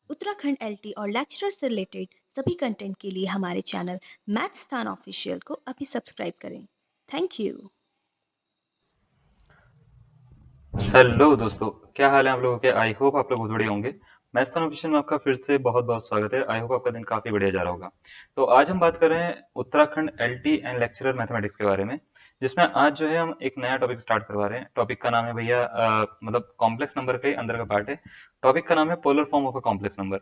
Uttarakhand LT और lecturer से related सभी कंटेंट के लिए हमारे चैनल मैथ्स स्थान ऑफिशियल को अभी सब्सक्राइब करें। Thank you. हेलो दोस्तों, क्या हाल है आप लोगों के। आई होप आप लोग बहुत बढ़िया होंगे। मैथ्स ऑफिशियल में आपका फिर से बहुत बहुत स्वागत है। आई होप आपका दिन काफी बढ़िया जा रहा होगा। तो आज हम बात कर रहे हैं Uttarakhand LT and lecturer mathematics के बारे में, जिसमें आज जो है हम एक नया टॉपिक स्टार्ट करवा रहे हैं। टॉपिक का नाम है भैया मतलब कॉम्प्लेक्स नंबर के अंदर का पार्ट है। टॉपिक का नाम है polar form of a complex number.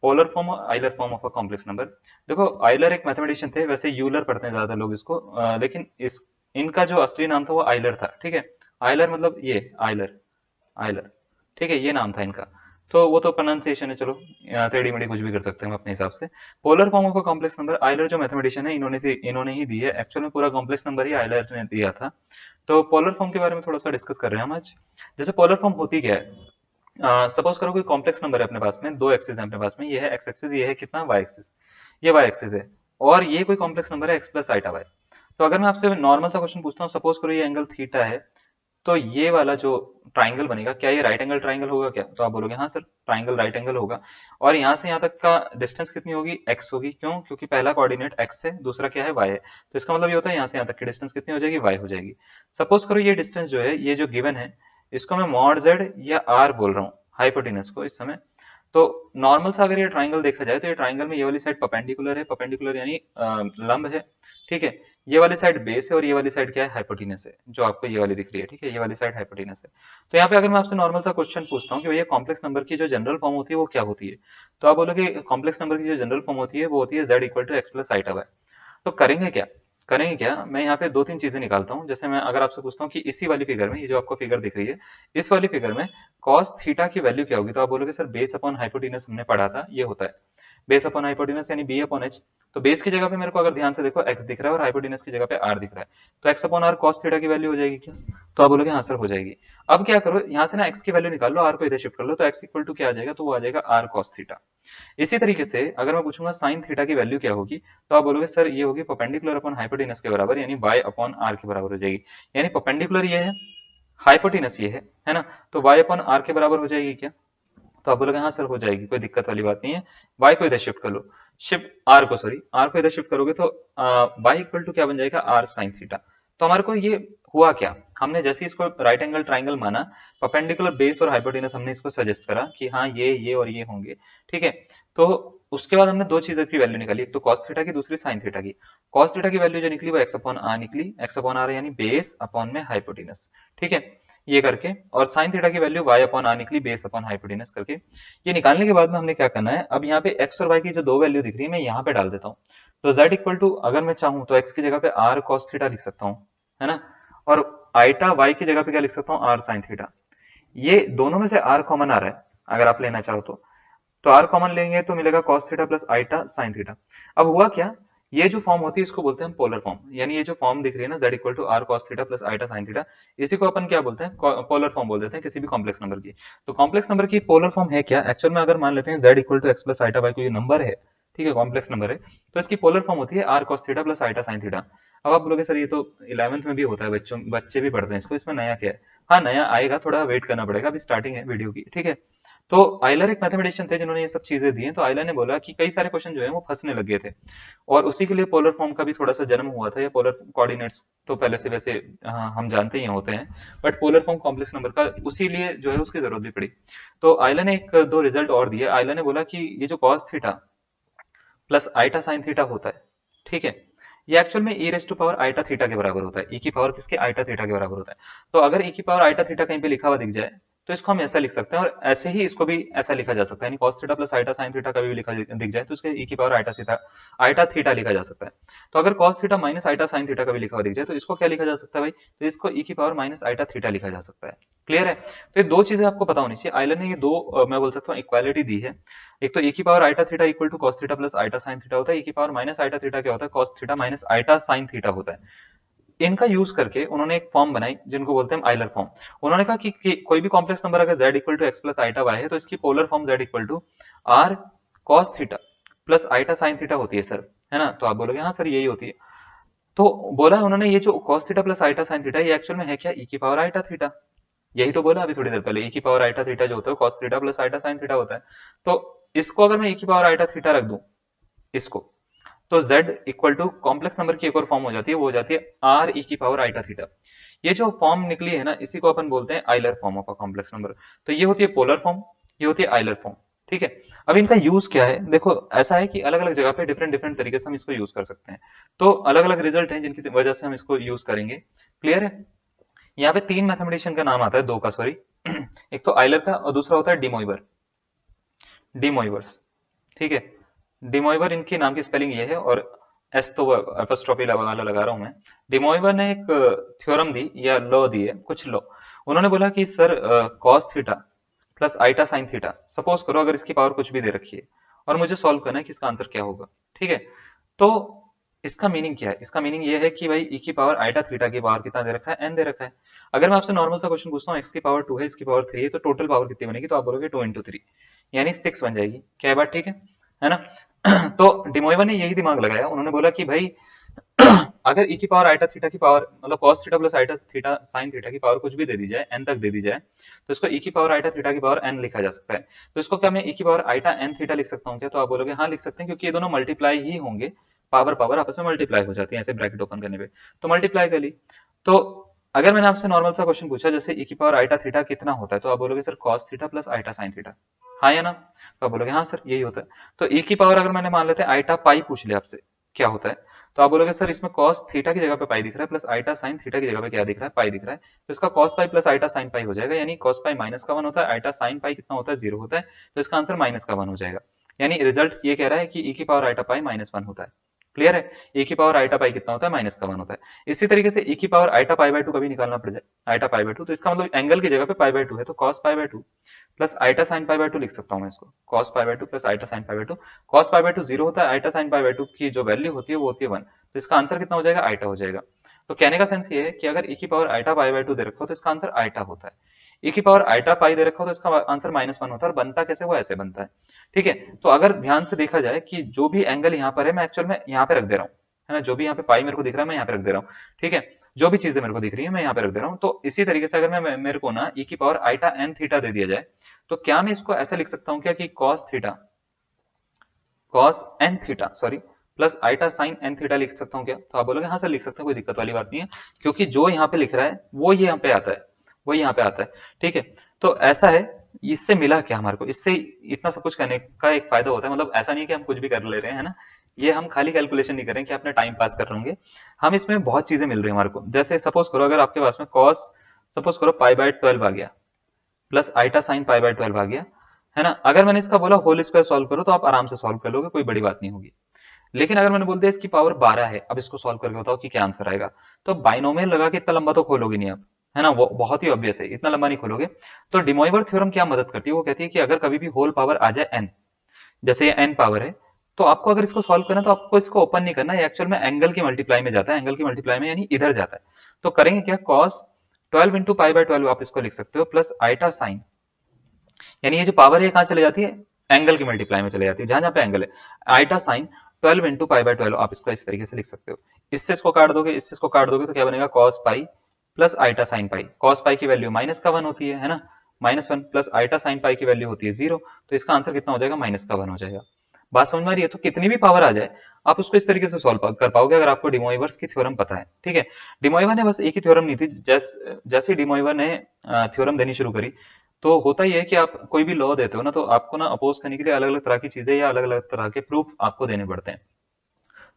Polar form और Euler form of a complex number. देखो, आइलर एक मैथमेटिशियन थे, वैसे यूलर पढ़ते हैं ज्यादा लोग इसको, लेकिन इस इनका जो असली नाम था वो आइलर था। ठीक है, आइलर मतलब ये आइलर, आइलर। ठीक है, ये नाम था इनका। तो वो तो प्रोनाउंसिएशन है, चलो टेढ़ी मेढ़ी कुछ भी कर सकते हैं हम अपने हिसाब से। Polar form of a complex number, Euler जो मैथमेटिशियन है इन्होंने ही दी है। एक्चुअल में पूरा कॉम्प्लेक्स नंबर ही आइलर ने दिया था। तो पोलर फॉर्म के बारे में थोड़ा सा डिस्कस कर रहे हैं हम आज। जैसे पोलर फॉर्म होती क्या है। सपोज करो कोई कॉम्प्लेक्स नंबर है अपने पास में, दो एक्सिस है अपने पास में, ये है एक्स एक्सिस, ये है कितना वाई एक्सिस। ये वाई एक्सिस है और ये कोई कॉम्प्लेक्स नंबर है एक्स प्लस आइटा वाई। तो अगर मैं आपसे नॉर्मल सा क्वेश्चन पूछता हूँ, सपोज करो ये एंगल थीटा है, तो ये वाला जो ट्राइंगल बनेगा, क्या ये राइट एंगल ट्राइंगल होगा क्या? तो आप बोलोगे हाँ सर, ट्राइंगल राइट एंगल होगा। और यहाँ से यहाँ तक का डिस्टेंस कितनी होगी? एक्स होगी। क्यों? क्योंकि पहला कोऑर्डिनेट एक्स है, दूसरा क्या है? वाई है। तो इसका मतलब ये होता है यहाँ से यहाँ तक की डिस्टेंस कितनी हो जाएगी? वाई हो जाएगी। सपोज करो ये डिस्टेंस जो है, ये जो गिवन है, इसको मैं मॉड जेड या आर बोल रहा हूँ, हाइपोटेनस को इस समय। तो नॉर्मल सा अगर ये ट्राइंगल देखा जाए, तो ये ट्राइंगल में ये वाली साइड परपेंडिकुलर है, परपेंडिकुलर यानी लंब है। ठीक है, ये वाली साइड बेस है और ये वाली साइड क्या है? हाइपोटेनस है, जो आपको ये वाली दिख रही है। ठीक है, ये वाली साइड हाइपोटेनस है। तो यहाँ पे अगर मैं आपसे नॉर्मल सा क्वेश्चन पूछता हूँ कि भैया कॉम्प्लेक्स नंबर की जो जनरल फॉर्म होती है वो क्या होती है, तो आप बोलोगे कॉम्प्लेक्स नंबर की जो जनरल फॉर्म होती है वो होती है z equal to x plus iota y. तो करेंगे क्या, मैं यहाँ पे दो तीन चीजें निकालता हूँ। जैसे मैं अगर आपसे पूछता हूँ कि इसी वाली फिगर में, ये जो आपको फिगर दिख रही है, इस वाली फिगर में कॉस थीटा की वैल्यू क्या होगी, तो आप बोलोगे सर बेस अपॉन हाइपोटेनस हमने पढ़ा था, ये होता है बेस अपॉन हाइपोटेनस यानी बी अपॉन एच। तो बेस की जगह पे मेरे को अगर ध्यान से देखो एक्स दिख रहा है और हाइपोटेनस की जगह पे आर दिख रहा है, तो x upon r cos theta की वैल्यू हो जाएगी क्या? तो आप बोलोगे हाँ सर हो जाएगी। अब क्या करो, यहाँ से ना एक्स की वैल्यू निकाल लो, आर को इधर शिफ्ट कर लो, तो एक्स इक्वल टू क्या आ जाएगा? तो वो आ जाएगा आर कॉस थीटा। इसी तरीके से अगर मैं पूछूंगा साइन थीटा की वैल्यू क्या होगी, तो आप बोलोगे सर ये होगी परपेंडिकुलर अपॉन हाइपोटेनस के बराबर, यानी y अपॉन आर के बराबर हो जाएगी। यानी परपेंडिकुलर ये है, हाइपोटेनस ये है ना? तो y अपॉन आर के बराबर हो जाएगी क्या? तो आप बोलोगे हाँ सर हो जाएगी, कोई दिक्कत वाली बात नहीं है। y को इधर शिफ्ट कर लो, शिफ्ट आर को, सॉरी आर को इधर शिफ्ट करोगे तो y इक्वल टू क्या बन जाएगा? R sine theta. तो हमारे को ये हुआ क्या, हमने जैसे इसको राइट एंगल ट्राइंगल माना, परपेंडिकुलर बेस और हाइपोटेनस हमने इसको सजेस्ट करा कि हाँ ये और ये होंगे। ठीक है, तो उसके बाद हमने दो चीजों की वैल्यू निकाली, एक तो कॉस थीटा की, दूसरी साइन थीटा की। कॉस थीटा की वैल्यू जो निकली वो एक्स अपॉन आर निकली, एक्स अपॉन आर यानी बेस अपॉन में हाइपोटेनस। ठीक है, ये करके, और साइन थीटा की वैल्यू y अपॉन आर निकली, बेस अपॉन हाइपोटेनस करके। ये निकालने के बाद में हमने क्या करना है, अब यहाँ पे x और y की जो दो वैल्यू दिख रही है मैं यहाँ पे डाल देता हूँ। तो z इक्वल टू, अगर मैं चाहूँ तो x की जगह पे r cos थीटा लिख सकता हूँ, है ना? और आइटा y की जगह पे क्या लिख सकता हूँ? r sin theta. ये दोनों में से r कॉमन आ रहा है, अगर आप लेना चाहो तो r कॉमन लेंगे तो मिलेगा cos theta plus iota sin theta. अब हुआ क्या, ये जो फॉर्म होती है इसको बोलते हैं हम पोलर फॉर्म, यानी ये जो फॉर्म दिख रही है ना z equal to r cos theta plus iota sine theta, इसी को अपन क्या बोलते हैं? पोलर फॉर्म बोल देते हैं किसी भी कॉम्प्लेक्स नंबर की। तो कॉम्प्लेक्स नंबर की पोलर फॉर्म है क्या एक्चुअल में? अगर मान लेते हैं z equal to x plus iota y कोई नंबर है, ठीक है, कॉम्प्लेक्स नंबर है, तो इसकी पोलर फॉर्म होती है r cos theta plus iota sine theta. अब आप बोलोगे सर ये तो 11th में भी होता है, बच्चे भी पढ़ते हैं इसको, इसमें नया क्या है? हाँ नया आएगा, थोड़ा वेट करना पड़ेगा, अभी स्टार्टिंग है वीडियो की। ठीक है, तो आइलर एक मैथमेटिशियन थे जिन्होंने ये सब चीजें दी हैं। तो आइलर ने बोला कि कई सारे क्वेश्चन जो है वो फंसने लग गए थे, और उसी के लिए पोलर फॉर्म का भी थोड़ा सा जन्म हुआ था। या पोलर कोऑर्डिनेट्स तो पहले से वैसे हाँ, हम जानते ही होते हैं, but polar form complex number का उसी लिए जो है उसकी जरूरत भी पड़ी। तो आइलर ने एक दो रिजल्ट और दिए। आइलर ने बोला कि ये जो cos theta plus iota sine theta होता है, ठीक है, ये एक्चुअल में e raise to power iota theta के बराबर होता है। ई की पावर किसके? आइटा थीटा के बराबर होता है। तो अगर ई की पावर आइटा थीटा कहीं पे लिखा हुआ दिख जाए, तो इसको हम ऐसा लिख सकते हैं, और ऐसे ही इसको भी ऐसा लिखा जा सकता है, यानी cos theta plus iota sine theta कभी भी लिखा दिख जाए तो इसके ई की पावर आइटा थीटा लिखा जा सकता है। तो अगर cos theta minus iota sine theta कभी लिखा हुआ दिख जाए तो इसको क्या लिखा जा सकता है भाई? तो इसको ई की पावर माइनस आइटा थीटा लिखा जा सकता है। क्लियर है? तो ये दो चीजें आपको पता होनी चाहिए। आइलर ने ये दो मैं बोल सकता हूँ इक्वालिटी दी है। एक तो e की power iota theta equal to cos theta plus iota sine theta होता है, e की पावर माइनस आइटा थीटा क्या होता है? cos theta minus iota sine theta होता है। इनका यूज करके उन्होंने एक फॉर्म बनाई जिनको बोलते हैं आइलर फॉर्म। उन्होंने कहा कि कोई भी कॉम्प्लेक्स नंबर अगर z equal to x plus iota y है, तो इसकी polar form z equal to r cos theta plus iota sine theta होती है सर, है ना? तो आप बोलोगे हाँ सर यही होती है। तो बोला उन्होंने ये जो cos theta plus iota sine theta, ये एक्चुअल में है क्या? e की पावर आइटा थीटा। यही तो बोला अभी थोड़ी देर पहले, e की पावर आइटा थीटा जो होता है cos theta plus iota sine theta होता है। तो इसको अगर मैं e की पावर आइटा थीटा रख दूं इसको, तो z equal to complex number की एक और फॉर्म हो जाती है, वो हो जाती है r e की पावर आइटा थीटा। ये जो फॉर्म निकली है ना, इसी को अपन बोलते हैं Euler form of a complex number. तो ये होती है पोलर फॉर्म, ये होती है आइलर फॉर्म। ठीक है, अब इनका यूज क्या है, देखो ऐसा है कि अलग अलग जगह पे डिफरेंट डिफरेंट तरीके से हम इसको यूज कर सकते हैं, तो अलग अलग रिजल्ट हैं जिनकी वजह से हम इसको यूज करेंगे। क्लियर है? यहाँ पे तीन मैथमेटिशियन का नाम आता है, दो का सॉरी एक तो आइलर का और दूसरा होता है डिमोइवर, डिमोइवर्स। ठीक है, डिमोइवर इनके नाम की स्पेलिंग ये है, और एस तो एपोस्ट्रोफी वाला लगा रहा हूं मैं। डिमोइवर ने एक थ्योरम दी या लॉ दी है, कुछ लॉ। उन्होंने बोला कि sir cos theta plus iota sine theta, suppose करो अगर इसकी पावर कुछ भी दे रखी है और मुझे सॉल्व करना है कि इसका आंसर क्या होगा। ठीक है, तो इसका मीनिंग क्या है, इसका मीनिंग ये है कि भाई e की पावर आइटा थीटा की पावर कितना दे रखा है, n दे रखा है। अगर मैं आपसे नॉर्मल सा क्वेश्चन पूछता हूँ, x की पावर 2 है, इसकी पावर 3 है, तो टोटल पावर कितनी बनेगी, तो आप बोलोगे 2 इंटू 3 यानी 6 बन जाएगी। क्या बात ठीक है ना? तो डिमोइवर ने यही दिमाग लगाया, उन्होंने बोला कि भाई अगर e की पावर आइटा थीटा की पावर मतलब cos theta plus iota theta sine theta की पावर कुछ भी दे दी जाए, n तक दे दी जाए, तो इसको e की पावर आइटा थीटा की पावर n लिखा जा सकता है। तो इसको क्या मैं e की पावर आइटा n थीटा लिख सकता हूँ क्या, तो आप बोलोगे हाँ लिख सकते हैं, क्योंकि ये दोनों मल्टीप्लाई ही होंगे, पावर पावर आपस में मल्टीप्लाई हो जाती है ऐसे ब्रैकेट ओपन करने पे, तो मल्टीप्लाई कर ली। तो अगर मैंने आपसे नॉर्मल सा क्वेश्चन पूछा जैसे e की पावर आइटा थीटा कितना होता है, तो आप बोलोगे sir cos theta plus iota sine theta, हाँ या ना? तो आप बोलोगे हाँ सर यही होता है। तो e की पावर अगर मैंने मान लेते हैं आइटा पाई पूछ लिया आपसे क्या होता है, तो आप बोलोगे सर इसमें cos थीटा की जगह पे पाई दिख रहा है, प्लस आइटा साइन थीटा की जगह पे क्या दिख रहा है, पाई दिख रहा है, तो इसका cos pi plus iota sine pi हो जाएगा, यानी cos पाई माइनस का 1 होता है, आइटा साइन पाई कितना होता है, 0 होता है, तो इसका आंसर माइनस का 1 हो जाएगा। यानी रिजल्ट ये कह रहा है कि e की पावर आइटा पाई -1 होता है। क्लियर है? e की पावर आइटा पाई कितना होता है, माइनस का 1 होता है। इसी तरीके से e की पावर आइटा पाई बाय 2 कभी निकालना पड़ जाए, आइटा पाई बाय 2, तो इसका मतलब एंगल की जगह पे पाई बाय 2 है, तो cos pi by 2 plus iota sine pi by 2 लिख सकता हूं मैं इसको, cos pi by 2 plus iota sine pi by 2। cos pi by 2 0 होता है, आइटा साइन पाई बाय 2 की जो वैल्यू होती है वो होती है 1, तो इसका आंसर कितना हो जाएगा, आइटा हो जाएगा। तो कहने का सेंस ये है कि अगर e की पावर आइटा पाई बाय 2 दे रखा हो तो इसका आंसर आइटा होता है, e की पावर आइटा पाई दे रखा हो तो इसका आंसर -1 होता है, और बनता कैसे, वो ऐसे बनता है। ठीक है, तो अगर ध्यान से देखा जाए कि जो भी एंगल यहाँ पर है मैं एक्चुअल में यहाँ पे रख दे रहा हूँ, है ना, जो भी यहाँ पे पाई मेरे को दिख रहा है मैं यहाँ पे रख दे रहा हूँ। ठीक है, जो भी चीजें मेरे को दिख रही है मैं यहाँ पे रख दे रहा हूँ। तो इसी तरीके से अगर मैं मेरे को ना e की पावर आइटा n थीटा दे दिया जाए, तो क्या मैं इसको ऐसा लिख सकता हूँ क्या कि cos n theta sorry plus iota sine n theta लिख सकता हूँ क्या, तो आप बोलोगे हाँ सर लिख सकते हैं, कोई दिक्कत वाली बात नहीं है, क्योंकि जो यहाँ पे लिख रहा है वो ये यहाँ पे आता है, वो यहाँ पे आता है। ठीक है, तो ऐसा है, इससे मिला क्या हमारे को, इससे इतना सब कुछ करने का एक फायदा होता है, मतलब ऐसा नहीं है कि हम कुछ भी कर ले रहे हैं, है ना, ये हम खाली कैलकुलेशन नहीं कर रहे हैं कि अपना टाइम पास कर रहे होंगे, हम इसमें बहुत चीजें मिल रही है हमारे को। जैसे सपोज करो अगर आपके पास में cos सपोज करो पाई बाय 12 आ गया plus iota sine pi by 12 आ गया, है ना, अगर मैंने इसका बोला होल स्क्वायर सॉल्व करो तो आप आराम से सॉल्व कर लोगे, कोई बड़ी बात नहीं होगी। लेकिन अगर मैंने बोल दिया इसकी पावर 12 है, अब इसको सॉल्व करके बताओ कि क्या आंसर आएगा, तो बाइनोमियल लगा के इतना लंबा तो खोलोगे नहीं आप, है ना, वो बहुत ही ऑब्वियस है, इतना लंबा नहीं खोलोगे। तो डिमोइवर थ्योरम क्या मदद करती है, वो कहती है कि अगर कभी भी होल पावर आ जाए n, जैसे ये n पावर है, तो आपको अगर इसको सॉल्व करना है तो आपको इसको ओपन नहीं करना, ये एक्चुअल में एंगल की मल्टीप्लाई में जाता है, एंगल की मल्टीप्लाई में यानी इधर जाता है। तो करेंगे क्या, cos 12 इंटू पाई बाय 12 आप इसको लिख सकते हो, प्लस आइटा साइन, यानी ये जो पावर है कहाँ चले जाती है, एंगल की मल्टीप्लाई में चले जाती है, जहां जहां पे एंगल है, iota sine 12 into pi by 12 आप इसको इस तरीके से लिख सकते हो। इससे इसको काट दोगे, इससे इसको काट दोगे, तो क्या बनेगा, cos pi plus iota sine pi, cos pi की वैल्यू -1 होती है ना, -1 प्लस आइटा साइन पाई की वैल्यू होती है 0, तो इसका आंसर कितना हो जाएगा, -1 हो जाएगा। बात समझ में आ रही है? तो कितनी भी पावर आ जाए आप उसको इस तरीके से सॉल्व कर पाओगे अगर आपको डिमोइवर्स की थ्योरम पता है। ठीक है, डिमोइवर ने बस एक ही थ्योरम नहीं थी, जैसे डिमोइवर ने थ्योरम देनी शुरू करी, तो होता ही है कि आप कोई भी लॉ देते हो ना, तो आपको ना अपोज करने के लिए अलग अलग तरह की चीजें या अलग अलग तरह के प्रूफ आपको देने पड़ते हैं।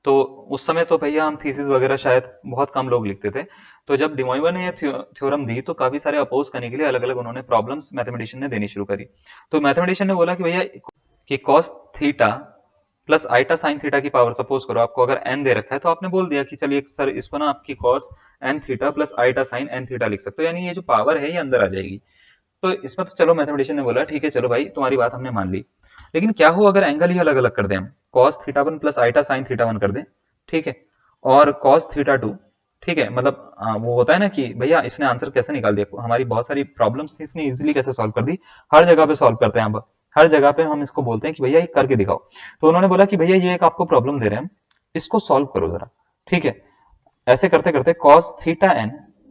तो उस समय तो भैया हम थीसिस वगैरह शायद बहुत कम लोग लिखते थे, तो जब डिमोइवर ने ये थ्योरम दी तो काफी सारे अपोज करने के लिए अलग अलग उन्होंने प्रॉब्लम्स मैथमेटिशियन ने देनी शुरू करी। तो मैथमेटिशियन ने बोला कि भैया कि cos theta plus iota sine theta की पावर, सपोज करो आपको अगर n दे रखा है, तो आपने बोल दिया कि चलिए सर इसको ना आपकी cos n theta plus iota sine n theta लिख सकते हो, यानी ये जो पावर है ये अंदर आ जाएगी। तो इसमें तो चलो मैथमेटिशियन ने बोला ठीक है चलो भाई तुम्हारी बात हमने मान ली, लेकिन क्या हो अगर एंगल ही अलग अलग कर दें हम, cos theta 1 plus iota sine theta 1 कर दें, ठीक है, और cos थीटा 2, ठीक है, मतलब वो होता है ना कि भैया इसने आंसर कैसे निकाल दिया, हमारी बहुत सारी प्रॉब्लम्स थी इसने इजीली कैसे सॉल्व कर दी, हर जगह पे सॉल्व करते हैं अब, हर जगह पे हम इसको बोलते हैं कि भैया ये करके दिखाओ। तो उन्होंने बोला कि भैया ये एक आपको प्रॉब्लम दे रहे हैं, इसको सॉल्व करो जरा। ठीक है, ऐसे करते करते cos theta n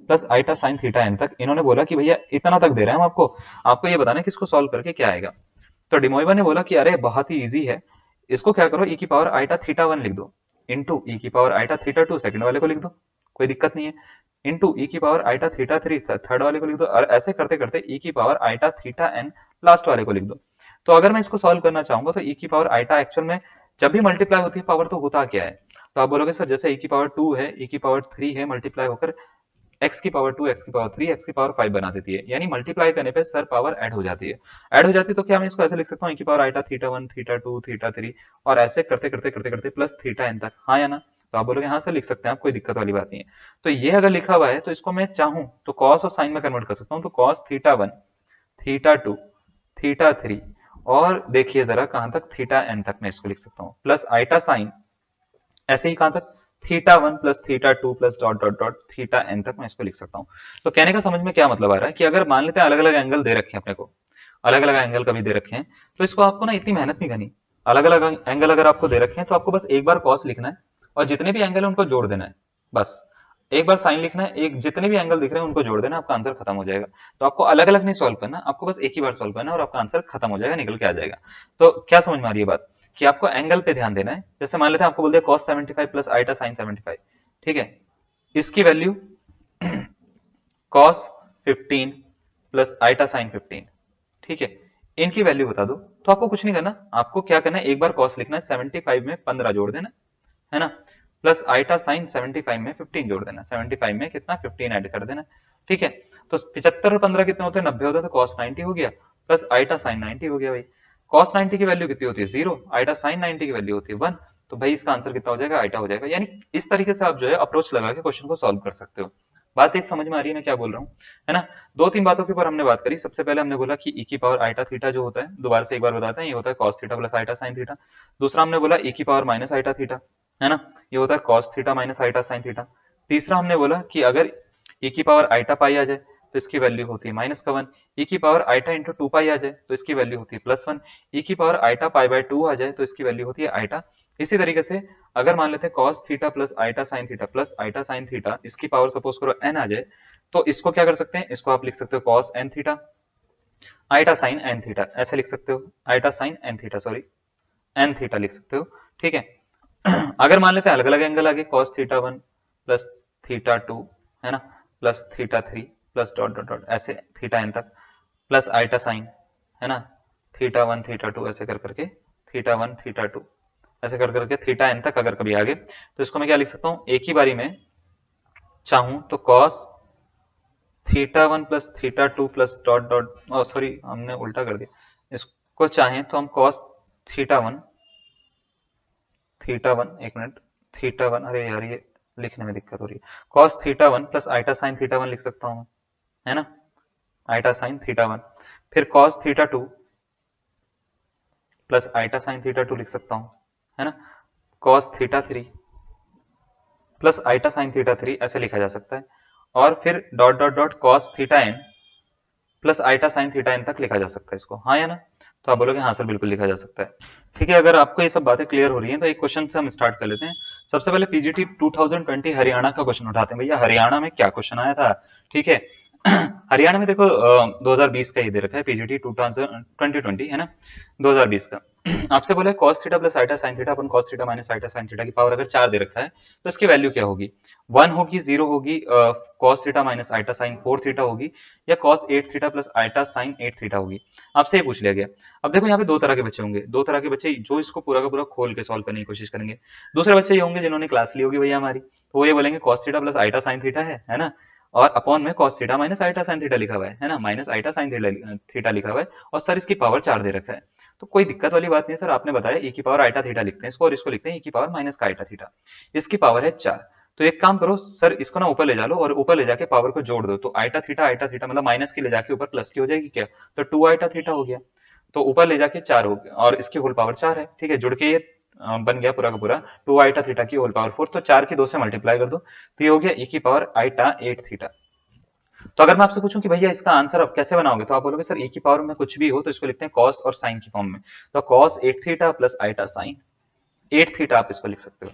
plus iota sine theta n तक इन्होंने बोला कि भैया इतना तक दे रहे हैं हम आपको, आपको ये बताना है कि इसको सॉल्व करके क्या आएगा। तो डिमोइवा ने बोला कि अरे बहुत ही इजी है, इसको क्या करो, ई की पावर आइटा थीटा 1 लिख दो, इंटू ई की पावर आइटा थीटा 2 सेकंड वाले को लिख दो, कोई दिक्कत नहीं है, इंटू ई की पावर आइटा थीटा 3 थर्ड वाले को लिख दो, और ऐसे करते करते ई की power iota theta n last वाले को लिख दो। तो अगर मैं इसको सॉल्व करना चाहूंगा तो ई की पावर आइटा एक्चुअल में जब भी मल्टीप्लाई होती है पावर तो होता क्या है, तो आप बोलोगे सर जैसे ई की पावर 2 है, ई की पावर 3 है, मल्टीप्लाई होकर एक्स की पावर 2, एक्स की पावर 3, एक्स की पावर 5 बना देती है, यानी मल्टीप्लाई करने पे सर पावर ऐड हो जाती है। ऐड हो जाती है तो क्या मैं इसको ऐसे लिख सकता हूँ, ई की power iota theta 1, theta 2, theta 3, और ऐसे करते करते करते करते प्लस थीटा एन तक, हाँ या ना? तो आप बोलोगे हाँ सर लिख सकते हैं आप, कोई दिक्कत वाली बात नहीं है। तो ये अगर लिखा हुआ है तो इसको मैं चाहूं तो कॉस और साइन में कन्वर्ट कर सकता हूँ, तो कॉस थीटा 1, थीटा 2, थीटा 3, और देखिए जरा कहां तक, थीटा एन तक मैं इसको लिख सकता हूँ, प्लस आइटा साइन, ऐसे ही कहां तक, theta 1 plus theta 2 plus dot dot dot theta n तक मैं इसको लिख सकता हूँ। तो कहने का समझ में क्या मतलब आ रहा है कि अगर मान लेते हैं अलग अलग एंगल दे रखे हैं अपने को, अलग अलग एंगल कभी दे रखे हैं, तो इसको आपको ना इतनी मेहनत नहीं करनी। अलग अलग एंगल अगर आपको दे रखे हैं तो आपको बस एक बार कॉस लिखना है, और जितने भी एंगल है उनको जोड़ देना है, बस एक बार साइन लिखना है, एक जितने भी एंगल दिख रहे हैं उनको जोड़ देना, आपका आंसर खत्म हो जाएगा। तो आपको अलग अलग नहीं सॉल्व करना, आपको बस एक ही बार सॉल्व करना और आपका आंसर खत्म हो जाएगा, निकल के आ जाएगा। तो क्या समझ में आ रही है बात, कि आपको एंगल पे ध्यान देना है। जैसे मान लेते हैं आपको बोल दिया cos 75 प्लस आइटा sin 75, ठीक है, इसकी value cos 15 plus iota sin 15, ठीक है, इनकी वैल्यू बता दो। तो आपको कुछ नहीं करना, आपको क्या करना है, एक बार cos लिखना है, 75 में 15 जोड़ देना है ना, प्लस आइटा sin 75 में 15 जोड़ देना, 75 में कितना 15 ऐड कर देना, ठीक है। तो 75 और 15 कितने होते हैं, 90 होते हैं, तो cos 90 हो गया, प्लस आइटा sin 90 हो गया भाई। cos 90 की वैल्यू कितनी होती है, 0, आइटा sin 90 की वैल्यू होती है 1, तो भाई इसका आंसर कितना हो जाएगा, आइटा हो जाएगा। यानी इस तरीके से आप जो है अप्रोच लगा के क्वेश्चन को सॉल्व कर सकते हो। बात एक समझ में आ रही है मैं क्या बोल रहा हूँ, है ना? दो तीन बातों के ऊपर हमने बात करी। सबसे पहले हमने बोला कि ई की पावर आइटा थीटा जो होता है, दोबारा से एक बार बताते हैं, ये होता है cos theta plus iota sin theta. दूसरा हमने बोला ई की पावर माइनस आइटा थीटा, है ना, ये होता है cos theta minus iota sin theta. तीसरा हमने बोला कि अगर ई की पावर आइटा पाई आ जाए तो इसकी वैल्यू होती है माइनस का 1, ई की पावर आइटा इंटू 2 पाई आ जाए तो इसकी वैल्यू होती है प्लस 1, ई की पावर आइटा पाई बाय 2 आ जाए तो इसकी वैल्यू होती है आइटा। इसी तरीके से अगर मान लेते हैं cos theta plus iota sin theta plus iota sin theta, इसकी पावर सपोज करो n आ जाए, तो इसको क्या कर सकते हैं, इसको आप लिख सकते हो cos n theta iota sin n theta, ऐसे लिख सकते हो, iota sin n theta, sorry n theta लिख सकते हो, ठीक है। अगर मान लेते हैं अलग अलग एंगल आगे, cos थीटा 1 प्लस थीटा 2, है ना, plus theta 3 plus dot dot dot ऐसे थीटा n तक, प्लस आइटा साइन, है ना, थीटा 1 थीटा 2 ऐसे कर करके, थीटा 1 थीटा 2 ऐसे कर करके थीटा n तक अगर कभी आगे, तो इसको मैं क्या लिख सकता हूँ, एक ही बारी में चाहूं तो cos theta 1 plus theta 2 plus dot dot, sorry हमने उल्टा कर दिया, इसको चाहें तो हम cos थीटा 1 थीटा 1, एक मिनट, थीटा 1, अरे यार ये लिखने में दिक्कत हो रही है, cos theta 1 plus iota sine theta 1 लिख सकता हूं, है ना, आइटा साइन थीटा 1, फिर cos theta 2 plus iota sine theta 2 लिख सकता हूं, है ना, cos theta 3 plus iota sine theta 3 ऐसे लिखा जा सकता है, और फिर dot dot dot cos theta n plus iota sine theta n तक लिखा जा सकता है इसको, हाँ या ना? तो आप बोलोगे हाँ सर बिल्कुल लिखा जा सकता है। ठीक है, अगर आपको ये सब बातें क्लियर हो रही हैं तो एक क्वेश्चन से हम स्टार्ट कर लेते हैं। सबसे पहले पीजीटी 2020 हरियाणा का क्वेश्चन उठाते हैं। भैया हरियाणा में क्या क्वेश्चन आया था, ठीक है। हरियाणा में देखो 2020 का ही दे रखा है, पीजीटी 2020 है ना, 2020 का। आपसे बोला है cos theta plus iota sine theta अपन cos theta minus iota sine theta की पावर अगर 4 दे रखा है तो इसकी वैल्यू क्या होगी, 1 होगी, 0 होगी, cos theta minus iota sine 4 theta होगी, या cos 8 theta plus iota sine 8 theta होगी। आपसे ये पूछ लिया गया। अब देखो यहाँ पे दो तरह के बच्चे होंगे, दो तरह के बच्चे जो इसको पूरा का पूरा खोल के सॉल्व करने की कोशिश करेंगे। दूसरे बच्चे ये होंगे जिन्होंने क्लास ली होगी भैया हमारी, तो वो ये बोलेंगे cos theta plus iota sine theta है ना, और अपॉन में cos theta minus iota sine theta लिखा हुआ है ना, माइनस आइटा साइन थीटा लिखा हुआ है, और सर इसकी पावर 4 दे रखा है। तो कोई दिक्कत वाली बात नहीं है सर, आपने बताया e की पावर आइटा थीटा लिखते हैं इसको, और इसको लिखते हैं e की पावर माइनस का आइटा थीटा, इसकी पावर है 4। तो एक काम करो सर, इसको ना ऊपर ले जा लो और ऊपर ले जाके पावर को जोड़ दो, तो आइटा थीटा मतलब माइनस की ले जाके ऊपर प्लस की हो जाएगी क्या, तो 2 आइटा थीटा हो गया, तो ऊपर ले जाके 4 हो गया, और इसकी होल पावर 4 है, ठीक है, जुड़ के ये बन गया पूरा का पूरा 2 आइटा थीटा की होल पावर 4, तो 4 की 2 से मल्टीप्लाई कर दो, तो ये हो गया e की पावर आइटा 8 थीटा। तो अगर मैं आपसे पूछूं कि भैया इसका आंसर आप कैसे बनाओगे, तो आप बोलोगे सर e की पावर में कुछ भी हो तो इसको लिखते हैं cos और sin की फॉर्म में, तो cos 8 theta plus iota sin 8 theta आप इसको लिख सकते हो।